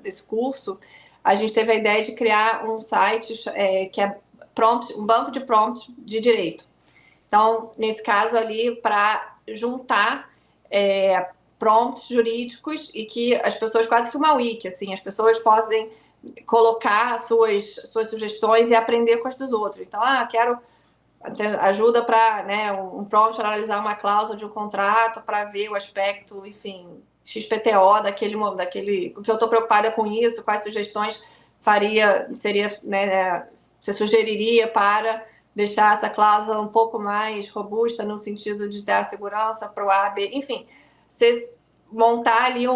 desse curso, a gente teve a ideia de criar um site que é um banco de prompts de direito. Então, nesse caso ali, para juntar prompts jurídicos e que as pessoas, quase que uma wiki, assim, as pessoas possam colocar suas sugestões e aprender com as dos outros. Então, quero ajuda para, né, um prompt para analisar uma cláusula de um contrato, para ver o aspecto, enfim, XPTO daquele o que eu estou preocupada com isso, quais sugestões seria, né, você sugeriria para deixar essa cláusula um pouco mais robusta no sentido de dar segurança para o AB, enfim, você montar ali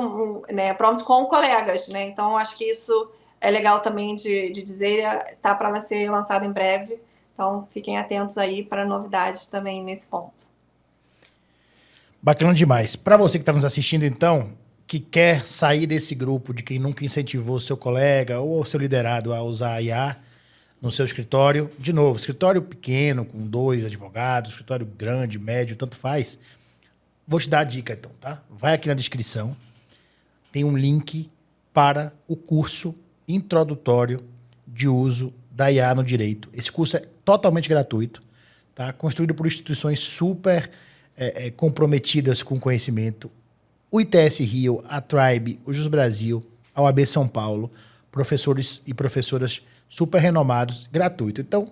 né, prompts com colegas, né? Então, acho que isso é legal também de dizer, tá para ser lançado em breve. Então, fiquem atentos aí para novidades também nesse ponto. Bacana demais. Para você que está nos assistindo, então, que quer sair desse grupo de quem nunca incentivou seu colega ou seu liderado a usar a IA no seu escritório, de novo, escritório pequeno, com 2 advogados, escritório grande, médio, tanto faz, vou te dar a dica, então, tá? Vai aqui na descrição, tem um link para o curso introdutório de uso da IA no direito. Esse curso é totalmente gratuito, tá? Construído por instituições super comprometidas com conhecimento. O ITS Rio, a Tribe, o Jus Brasil, a OAB São Paulo, professores e professoras super renomados, gratuito. Então,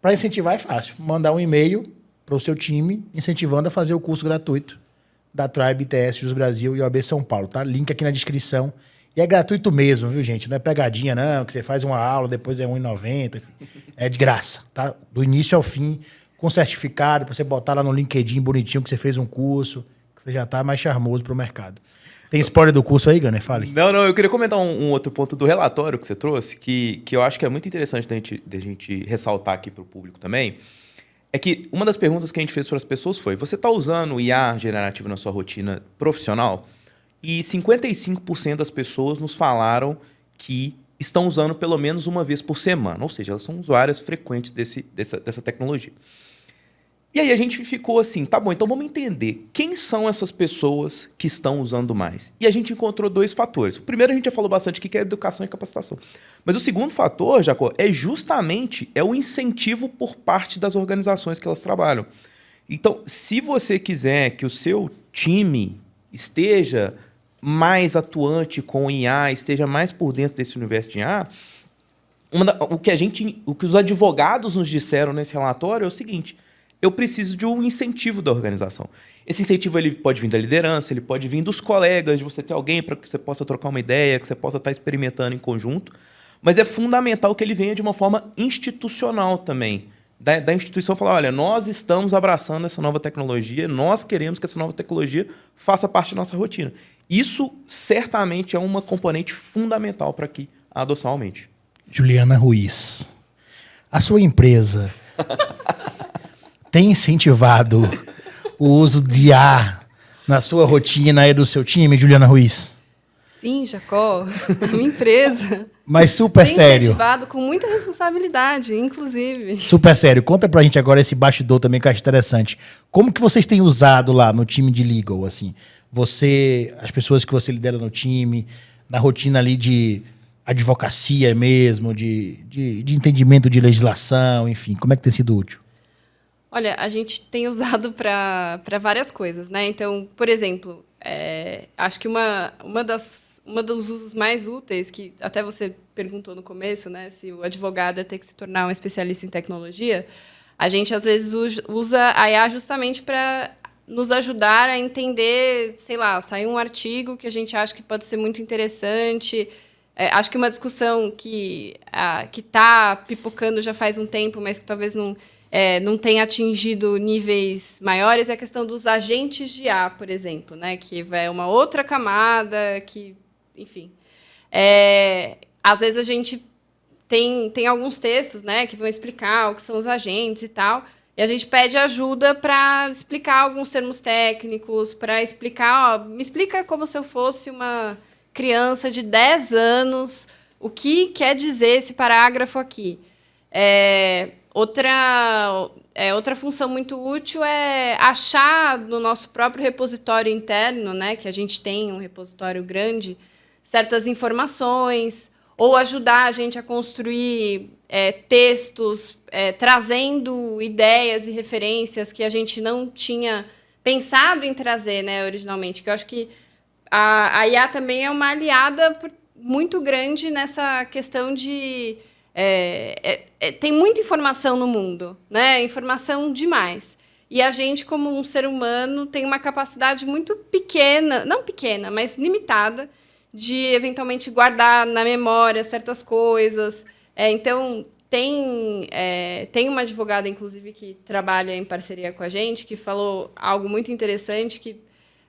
para incentivar é fácil. Mandar um e-mail para o seu time incentivando a fazer o curso gratuito da Tribe, ITS, Jus Brasil e OAB São Paulo, tá? Link aqui na descrição. E é gratuito mesmo, viu, gente? Não é pegadinha, não, que você faz uma aula, depois é R$1,90. É de graça, tá? Do início ao fim, com certificado, pra você botar lá no LinkedIn bonitinho que você fez um curso, que você já tá mais charmoso pro mercado. Tem spoiler do curso aí, Gunner? Fale. Não, eu queria comentar um outro ponto do relatório que você trouxe, que eu acho que é muito interessante da gente ressaltar aqui pro público também. É que uma das perguntas que a gente fez para as pessoas foi: você está usando o IA generativo na sua rotina profissional? E 55% das pessoas nos falaram que estão usando pelo menos uma vez por semana. Ou seja, elas são usuárias frequentes dessa tecnologia. E aí a gente ficou assim, tá bom, então vamos entender quem são essas pessoas que estão usando mais. E a gente encontrou 2 fatores. O primeiro a gente já falou bastante aqui, que é educação e capacitação. Mas o segundo fator, Jacó, é justamente o incentivo por parte das organizações que elas trabalham. Então, se você quiser que o seu time esteja mais atuante com IA, esteja mais por dentro desse universo de IA, o que os advogados nos disseram nesse relatório é o seguinte: eu preciso de um incentivo da organização. Esse incentivo ele pode vir da liderança, ele pode vir dos colegas, de você ter alguém para que você possa trocar uma ideia, que você possa estar experimentando em conjunto, mas é fundamental que ele venha de uma forma institucional também. Da instituição falar, olha, nós estamos abraçando essa nova tecnologia, nós queremos que essa nova tecnologia faça parte da nossa rotina. Isso certamente é uma componente fundamental para que a adoção aumente. Juliana Ruiz, a sua empresa tem incentivado o uso de IA na sua rotina e do seu time, Juliana Ruiz? Sim, Jacó, a minha empresa. Mas super tem sério. Incentivado com muita responsabilidade, inclusive. Super sério. Conta pra gente agora esse bastidor também que eu acho interessante. Como que vocês têm usado lá no time de legal, assim? As pessoas que você lidera no time, na rotina ali de advocacia mesmo, de entendimento de legislação, enfim. Como é que tem sido útil? Olha, a gente tem usado para várias coisas, né? Então, por exemplo, acho que um um dos usos mais úteis, que até você perguntou no começo, né, se o advogado ia ter que se tornar um especialista em tecnologia, a gente, às vezes, usa a IA justamente para nos ajudar a entender, sei lá, sair um artigo que a gente acha que pode ser muito interessante. Acho que uma discussão que está pipocando já faz um tempo, mas que talvez não tenha atingido níveis maiores, é a questão dos agentes de IA, por exemplo, né? Que é uma outra camada, que, enfim. Às vezes a gente tem alguns textos, né, que vão explicar o que são os agentes e tal, e a gente pede ajuda para explicar alguns termos técnicos, para explicar, me explica como se eu fosse uma criança de 10 anos, o que quer dizer esse parágrafo aqui. Outra função muito útil é achar no nosso próprio repositório interno, né, que a gente tem um repositório grande, certas informações, ou ajudar a gente a construir textos, trazendo ideias e referências que a gente não tinha pensado em trazer, né, originalmente. Que eu acho que a IA também é uma aliada muito grande nessa questão de... tem muita informação no mundo, né? Informação demais. E a gente, como um ser humano, tem uma capacidade muito pequena, não pequena, mas limitada, de eventualmente guardar na memória certas coisas. Então, tem uma advogada, inclusive, que trabalha em parceria com a gente, que falou algo muito interessante, que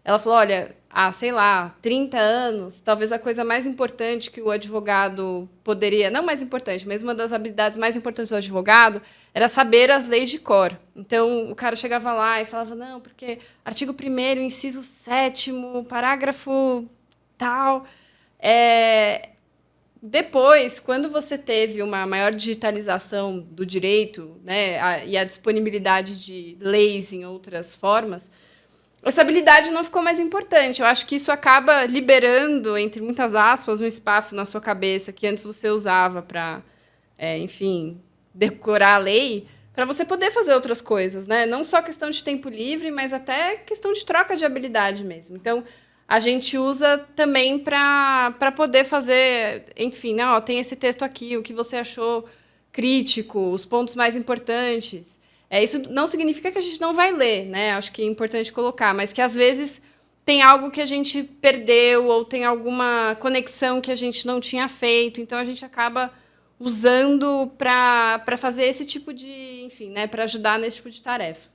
ela falou, olha, há, sei lá, 30 anos, talvez a coisa mais importante que o advogado poderia... Não mais importante, mas uma das habilidades mais importantes do advogado era saber as leis de cor. Então, o cara chegava lá e falava, não, porque artigo 1º, inciso 7º, parágrafo tal... Depois, quando você teve uma maior digitalização do direito, né, e a disponibilidade de leis em outras formas, essa habilidade não ficou mais importante. Eu acho que isso acaba liberando, entre muitas aspas, um espaço na sua cabeça que antes você usava para, enfim, decorar a lei, para você poder fazer outras coisas, né? Não só questão de tempo livre, mas até questão de troca de habilidade mesmo. Então, a gente usa também para poder fazer, enfim, não, tem esse texto aqui, o que você achou crítico, os pontos mais importantes. Isso não significa que a gente não vai ler, né? Acho que é importante colocar, mas que às vezes tem algo que a gente perdeu ou tem alguma conexão que a gente não tinha feito, então a gente acaba usando para fazer esse tipo de, enfim, né, para ajudar nesse tipo de tarefa.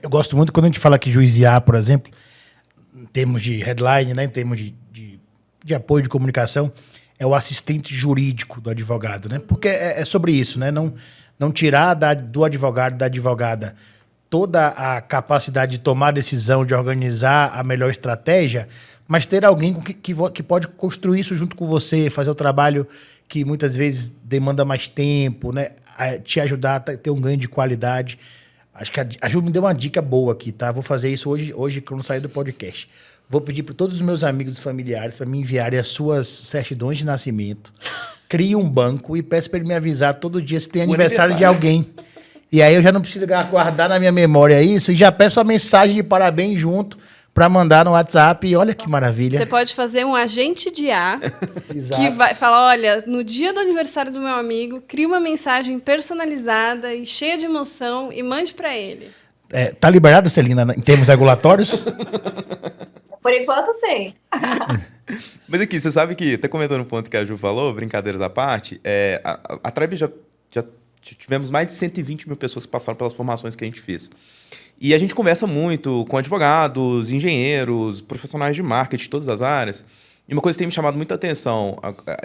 Eu gosto muito quando a gente fala que juiz IA, por exemplo, em termos de headline, né, em termos de apoio de comunicação, é o assistente jurídico do advogado, né? Porque é sobre isso, né? Não tirar do advogado, da advogada, toda a capacidade de tomar decisão, de organizar a melhor estratégia, mas ter alguém que pode construir isso junto com você, fazer o trabalho que muitas vezes demanda mais tempo, né? Te ajudar a ter um ganho de qualidade. Acho que a Ju me deu uma dica boa aqui, tá? Vou fazer isso hoje quando sair do podcast. Vou pedir para todos os meus amigos e familiares para me enviarem as suas certidões de nascimento. Crie um banco e peço para ele me avisar todo dia se tem aniversário de alguém. E aí eu já não preciso guardar na minha memória isso e já peço a mensagem de parabéns junto para mandar no WhatsApp. E olha que maravilha. Você pode fazer um agente de IA que vai falar, olha, no dia do aniversário do meu amigo, crie uma mensagem personalizada e cheia de emoção e mande para ele. Tá liberado, Celina, em termos regulatórios? Por enquanto, sim. Mas aqui, você sabe que, até comentando um ponto que a Ju falou, brincadeiras à parte, a Tribe já tivemos mais de 120 mil pessoas que passaram pelas formações que a gente fez. E a gente conversa muito com advogados, engenheiros, profissionais de marketing de todas as áreas. E uma coisa que tem me chamado muita atenção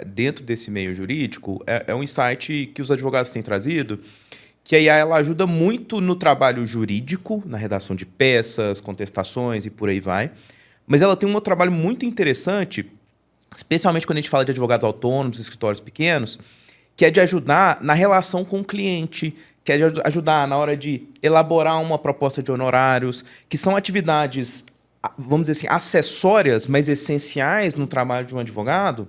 dentro desse meio jurídico é um insight que os advogados têm trazido, que a IA ela ajuda muito no trabalho jurídico, na redação de peças, contestações e por aí vai. Mas ela tem um outro trabalho muito interessante, especialmente quando a gente fala de advogados autônomos, escritórios pequenos, que é de ajudar na relação com o cliente, que é de ajudar na hora de elaborar uma proposta de honorários, que são atividades, vamos dizer assim, acessórias, mas essenciais no trabalho de um advogado,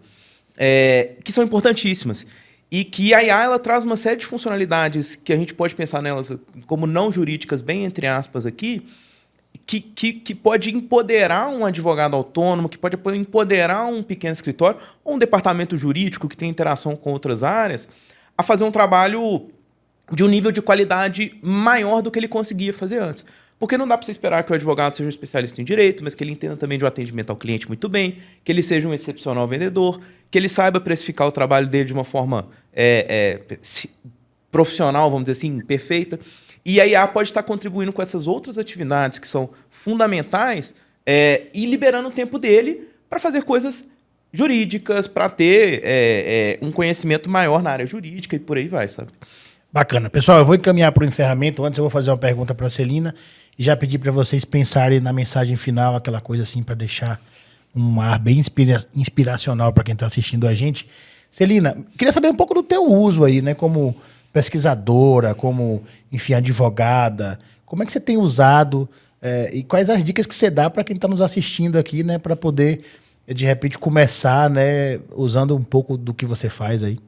que são importantíssimas. E que a IA ela traz uma série de funcionalidades que a gente pode pensar nelas como não jurídicas, bem entre aspas aqui, que pode empoderar um advogado autônomo, que pode empoderar um pequeno escritório ou um departamento jurídico que tem interação com outras áreas a fazer um trabalho de um nível de qualidade maior do que ele conseguia fazer antes. Porque não dá para você esperar que o advogado seja um especialista em direito, mas que ele entenda também de um atendimento ao cliente muito bem, que ele seja um excepcional vendedor, que ele saiba precificar o trabalho dele de uma forma profissional, vamos dizer assim, perfeita. E a IA pode estar contribuindo com essas outras atividades que são fundamentais e liberando o tempo dele para fazer coisas jurídicas, para ter um conhecimento maior na área jurídica e por aí vai, sabe? Bacana. Pessoal, eu vou encaminhar para o encerramento. Antes eu vou fazer uma pergunta para a Celina e já pedir para vocês pensarem na mensagem final, aquela coisa assim para deixar um ar bem inspiracional para quem está assistindo a gente. Celina, queria saber um pouco do teu uso aí, né, como pesquisadora, como, enfim, advogada. Como é que você tem usado e quais as dicas que você dá para quem está nos assistindo aqui, né, para poder, de repente, começar, né, usando um pouco do que você faz aí?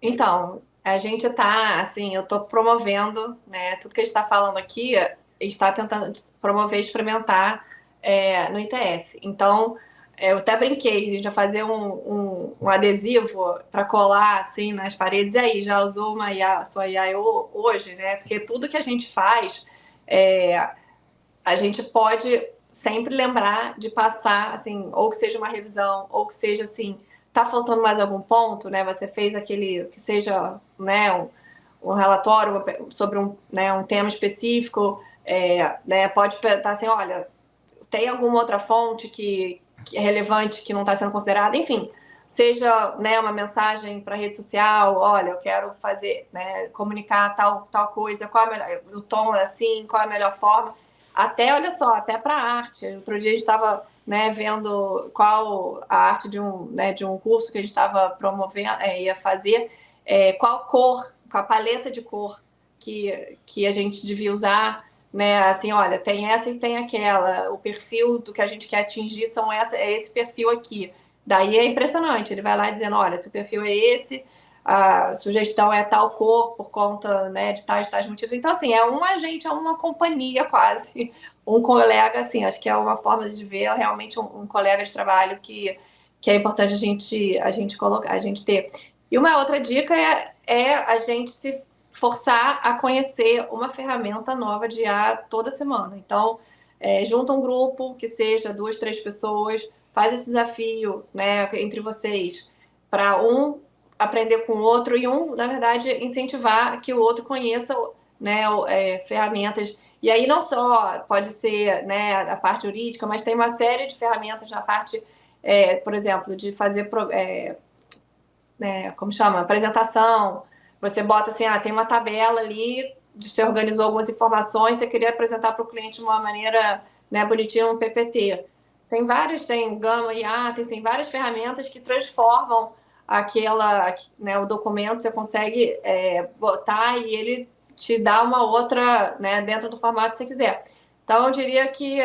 Então, a gente está, assim, eu estou promovendo, né, tudo que a gente está falando aqui, a gente está tentando promover, experimentar no ITS. Então, eu até brinquei, a gente vai fazer um adesivo para colar, assim, nas paredes. E aí, já usou uma IA, sua IA hoje, né? Porque tudo que a gente faz, a gente pode sempre lembrar de passar, assim, ou que seja uma revisão, ou que seja, assim, tá faltando mais algum ponto, né? Você fez aquele, que seja, né, um relatório sobre um tema específico, né? Pode estar assim, olha, tem alguma outra fonte que é relevante, que não está sendo considerada, enfim, seja, né, uma mensagem para rede social, olha, eu quero fazer, né, comunicar tal coisa, qual é melhor, o tom é assim, qual é a melhor forma, até, olha só, até para arte. Outro dia a gente estava, né, vendo qual a arte de um curso que a gente estava promovendo, ia fazer, qual cor, qual a paleta de cor que a gente devia usar, né, assim, olha, tem essa e tem aquela, o perfil do que a gente quer atingir é esse perfil aqui. Daí é impressionante, ele vai lá dizendo, olha, se o perfil é esse, a sugestão é tal cor por conta, né, de tais motivos. Então, assim, é um agente, é uma companhia quase, um colega, assim, acho que é uma forma de ver realmente um colega de trabalho que é importante a gente colocar, a gente ter. E uma outra dica é a gente se forçar a conhecer uma ferramenta nova de IA toda semana. Então, junta um grupo, que seja 2, 3 pessoas, faz esse desafio, né, entre vocês, para um aprender com o outro e na verdade, incentivar que o outro conheça, né, ferramentas. E aí não só pode ser, né, a parte jurídica, mas tem uma série de ferramentas na parte, por exemplo, de fazer, como chama? Apresentação. Você bota assim, tem uma tabela ali, você organizou algumas informações, você queria apresentar para o cliente de uma maneira, né, bonitinha, um PPT. Tem Gama IA, tem várias ferramentas que transformam né, o documento, você consegue botar e ele te dá uma outra, né, dentro do formato que você quiser. Então, eu diria que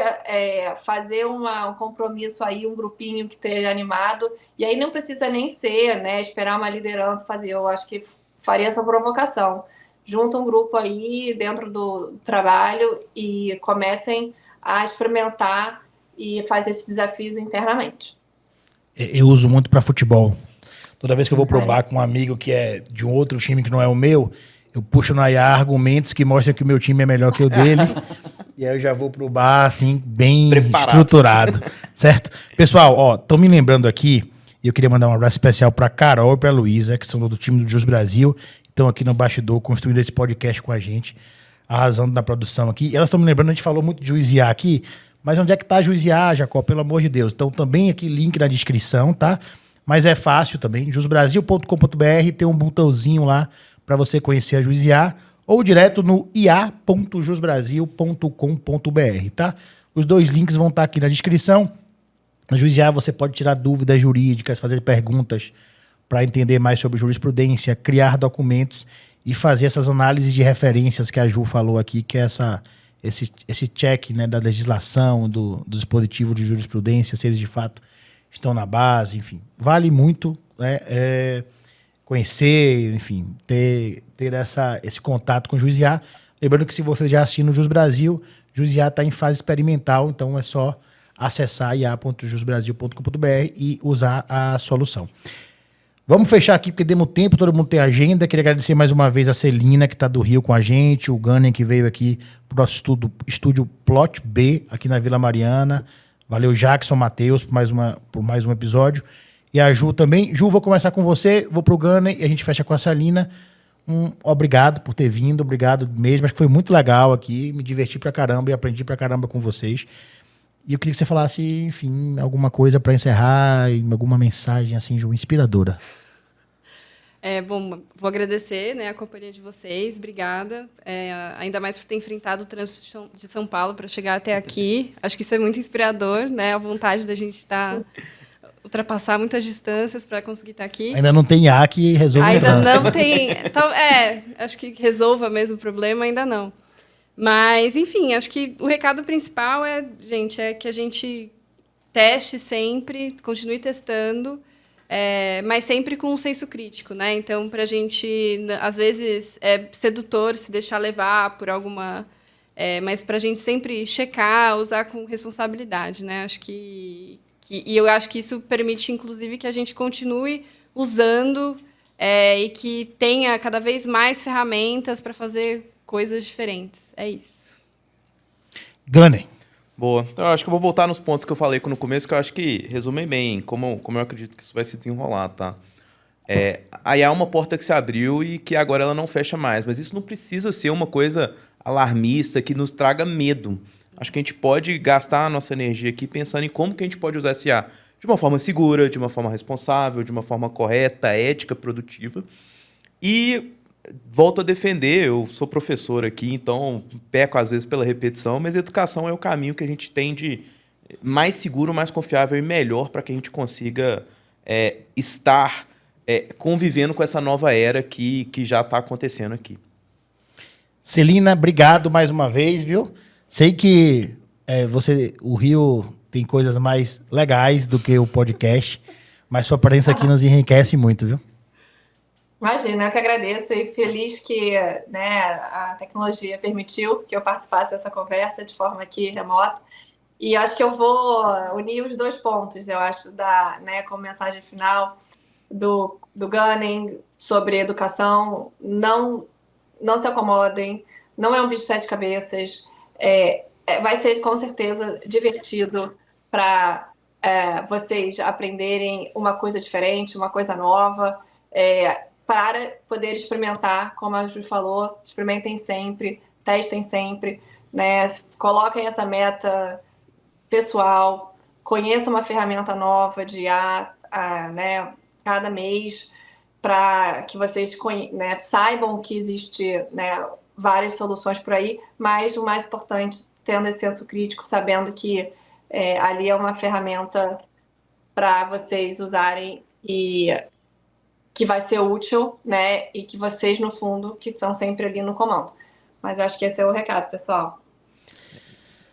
fazer um compromisso aí, um grupinho que esteja animado, e aí não precisa nem ser, né, esperar uma liderança fazer, eu acho que faria essa provocação. Junta um grupo aí dentro do trabalho e comecem a experimentar e fazer esses desafios internamente. Eu uso muito para futebol. Toda vez que eu vou pro bar com um amigo que é de um outro time que não é o meu, eu puxo na IA argumentos que mostram que o meu time é melhor que o dele. E aí eu já vou pro bar, assim, bem preparado, estruturado. Certo? Pessoal, estão me lembrando aqui, e eu queria mandar um abraço especial pra Carol e pra Luísa, que são do time do Jus Brasil, estão aqui no bastidor construindo esse podcast com a gente, arrasando na produção aqui. E elas estão me lembrando, a gente falou muito de Juiz IA aqui, mas onde é que tá Juiz IA, Jacó? Pelo amor de Deus. Então também aqui, link na descrição, tá? Mas é fácil também, jusbrasil.com.br, tem um botãozinho lá para você conhecer a Juiz IA, ou direto no ia.jusbrasil.com.br, tá? Os dois links vão estar aqui na descrição. Na Juiz IA você pode tirar dúvidas jurídicas, fazer perguntas para entender mais sobre jurisprudência, criar documentos e fazer essas análises de referências que a Ju falou aqui, que é esse check, né, da legislação, do dispositivo de jurisprudência, se eles de fato estão na base, enfim. Vale muito, né, conhecer, enfim, ter esse contato com o Juiz IA. Lembrando que se você já assina o Jus Brasil, Jusiá está em fase experimental, então é só acessar ia.jusbrasil.com.br e usar a solução. Vamos fechar aqui, porque demos tempo, todo mundo tem agenda. Queria agradecer mais uma vez a Celina, que está do Rio com a gente, o Gunner, que veio aqui para o nosso estúdio Plot B, aqui na Vila Mariana. Valeu, Jackson, Matheus, por mais um episódio. E a Ju também. Ju, vou começar com você, vou pro Gunner e a gente fecha com a Celina. Obrigado por ter vindo, obrigado mesmo. Acho que foi muito legal aqui, me diverti pra caramba e aprendi pra caramba com vocês. E eu queria que você falasse, enfim, alguma coisa para encerrar, alguma mensagem assim, Ju, inspiradora. Bom, vou agradecer, né, a companhia de vocês, obrigada. Ainda mais por ter enfrentado o trânsito de São Paulo para chegar até aqui. Acho que isso é muito inspirador, né, a vontade da gente ultrapassar muitas distâncias para conseguir estar aqui. Ainda não tem IA que resolva o Ainda trânsito. não tem. Acho que resolva mesmo o problema, ainda não. Mas, enfim, acho que o recado principal é que a gente teste sempre, continue testando. Mas sempre com um senso crítico, né? Então, para a gente, às vezes, é sedutor se deixar levar por alguma... mas para a gente sempre checar, usar com responsabilidade, né? E eu acho que isso permite, inclusive, que a gente continue usando e que tenha cada vez mais ferramentas para fazer coisas diferentes. É isso. Gunner. Boa. Então, eu acho que eu vou voltar nos pontos que eu falei no começo, que eu acho que resumem bem como eu acredito que isso vai se desenrolar, tá? Aí há uma porta que se abriu e que agora ela não fecha mais, mas isso não precisa ser uma coisa alarmista que nos traga medo. Acho que a gente pode gastar a nossa energia aqui pensando em como que a gente pode usar esse IA de uma forma segura, de uma forma responsável, de uma forma correta, ética, produtiva. E volto a defender, eu sou professor aqui, então peco às vezes pela repetição, mas educação é o caminho que a gente tem de mais seguro, mais confiável e melhor para que a gente consiga estar convivendo com essa nova era que já está acontecendo aqui. Celina, obrigado mais uma vez, viu? Sei que o Rio tem coisas mais legais do que o podcast, mas sua presença aqui nos enriquece muito, viu? Imagina, eu que agradeço e feliz que, né, a tecnologia permitiu que eu participasse dessa conversa de forma aqui remota. E acho que eu vou unir os dois pontos, eu acho, né, como mensagem final do Gunning sobre educação. Não se acomodem, não é um bicho de sete cabeças. Vai ser, com certeza, divertido para vocês aprenderem uma coisa diferente, uma coisa nova, para poder experimentar, como a Ju falou, experimentem sempre, testem sempre, né? Coloquem essa meta pessoal, conheçam uma ferramenta nova de IA, né, cada mês, para que vocês né, saibam que existe, né, várias soluções por aí, mas o mais importante, tendo esse senso crítico, sabendo que ali é uma ferramenta para vocês usarem e que vai ser útil, né? E que vocês, no fundo, que são sempre ali no comando. Mas eu acho que esse é o recado, pessoal.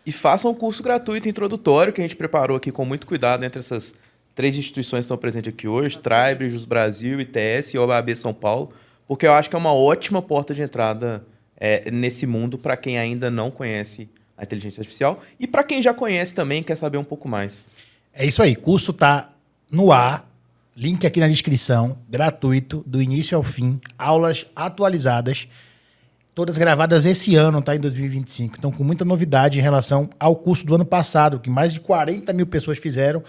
E façam um curso gratuito introdutório que a gente preparou aqui com muito cuidado entre essas 3 instituições que estão presentes aqui hoje, Tribe, Jus Brasil, ITS e OAB São Paulo, porque eu acho que é uma ótima porta de entrada nesse mundo para quem ainda não conhece a inteligência artificial e para quem já conhece também e quer saber um pouco mais. É isso aí, curso tá no ar, link aqui na descrição, gratuito, do início ao fim, aulas atualizadas, todas gravadas esse ano, tá, em 2025. Então, com muita novidade em relação ao curso do ano passado, que mais de 40 mil pessoas fizeram,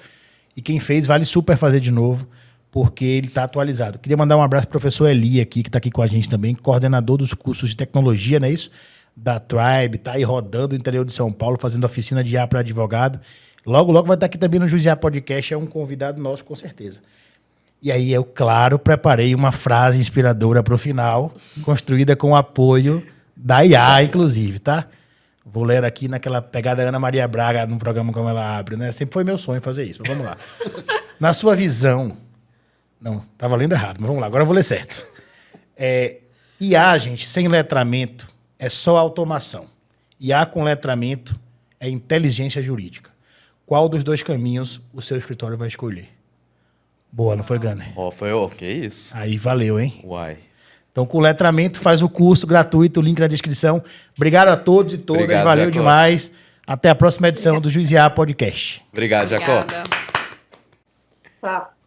e quem fez vale super fazer de novo, porque ele está atualizado. Queria mandar um abraço pro professor Eli aqui, que está aqui com a gente também, coordenador dos cursos de tecnologia, não é isso? Da Tribe, tá aí rodando o interior de São Paulo, fazendo oficina de IA para advogado. Logo, logo vai estar aqui também no Jusiá Podcast, é um convidado nosso, com certeza. E aí eu, claro, preparei uma frase inspiradora para o final, construída com o apoio da IA, inclusive, tá? Vou ler aqui naquela pegada Ana Maria Braga no programa Como Ela Abre, né? Sempre foi meu sonho fazer isso, mas vamos lá. Na sua visão... Não, estava lendo errado, mas vamos lá, agora eu vou ler certo. IA, gente, sem letramento, é só automação. IA com letramento é inteligência jurídica. Qual dos dois caminhos o seu escritório vai escolher? Boa, não foi, Gunner? Que isso? Aí valeu, hein? Uai. Então, com o letramento, faz o curso gratuito, o link na descrição. Obrigado a todos e todas, Obrigado, valeu Jacó. demais. Até a próxima edição do Juiz e A Podcast. Obrigado, Jacó. Obrigada. Tá.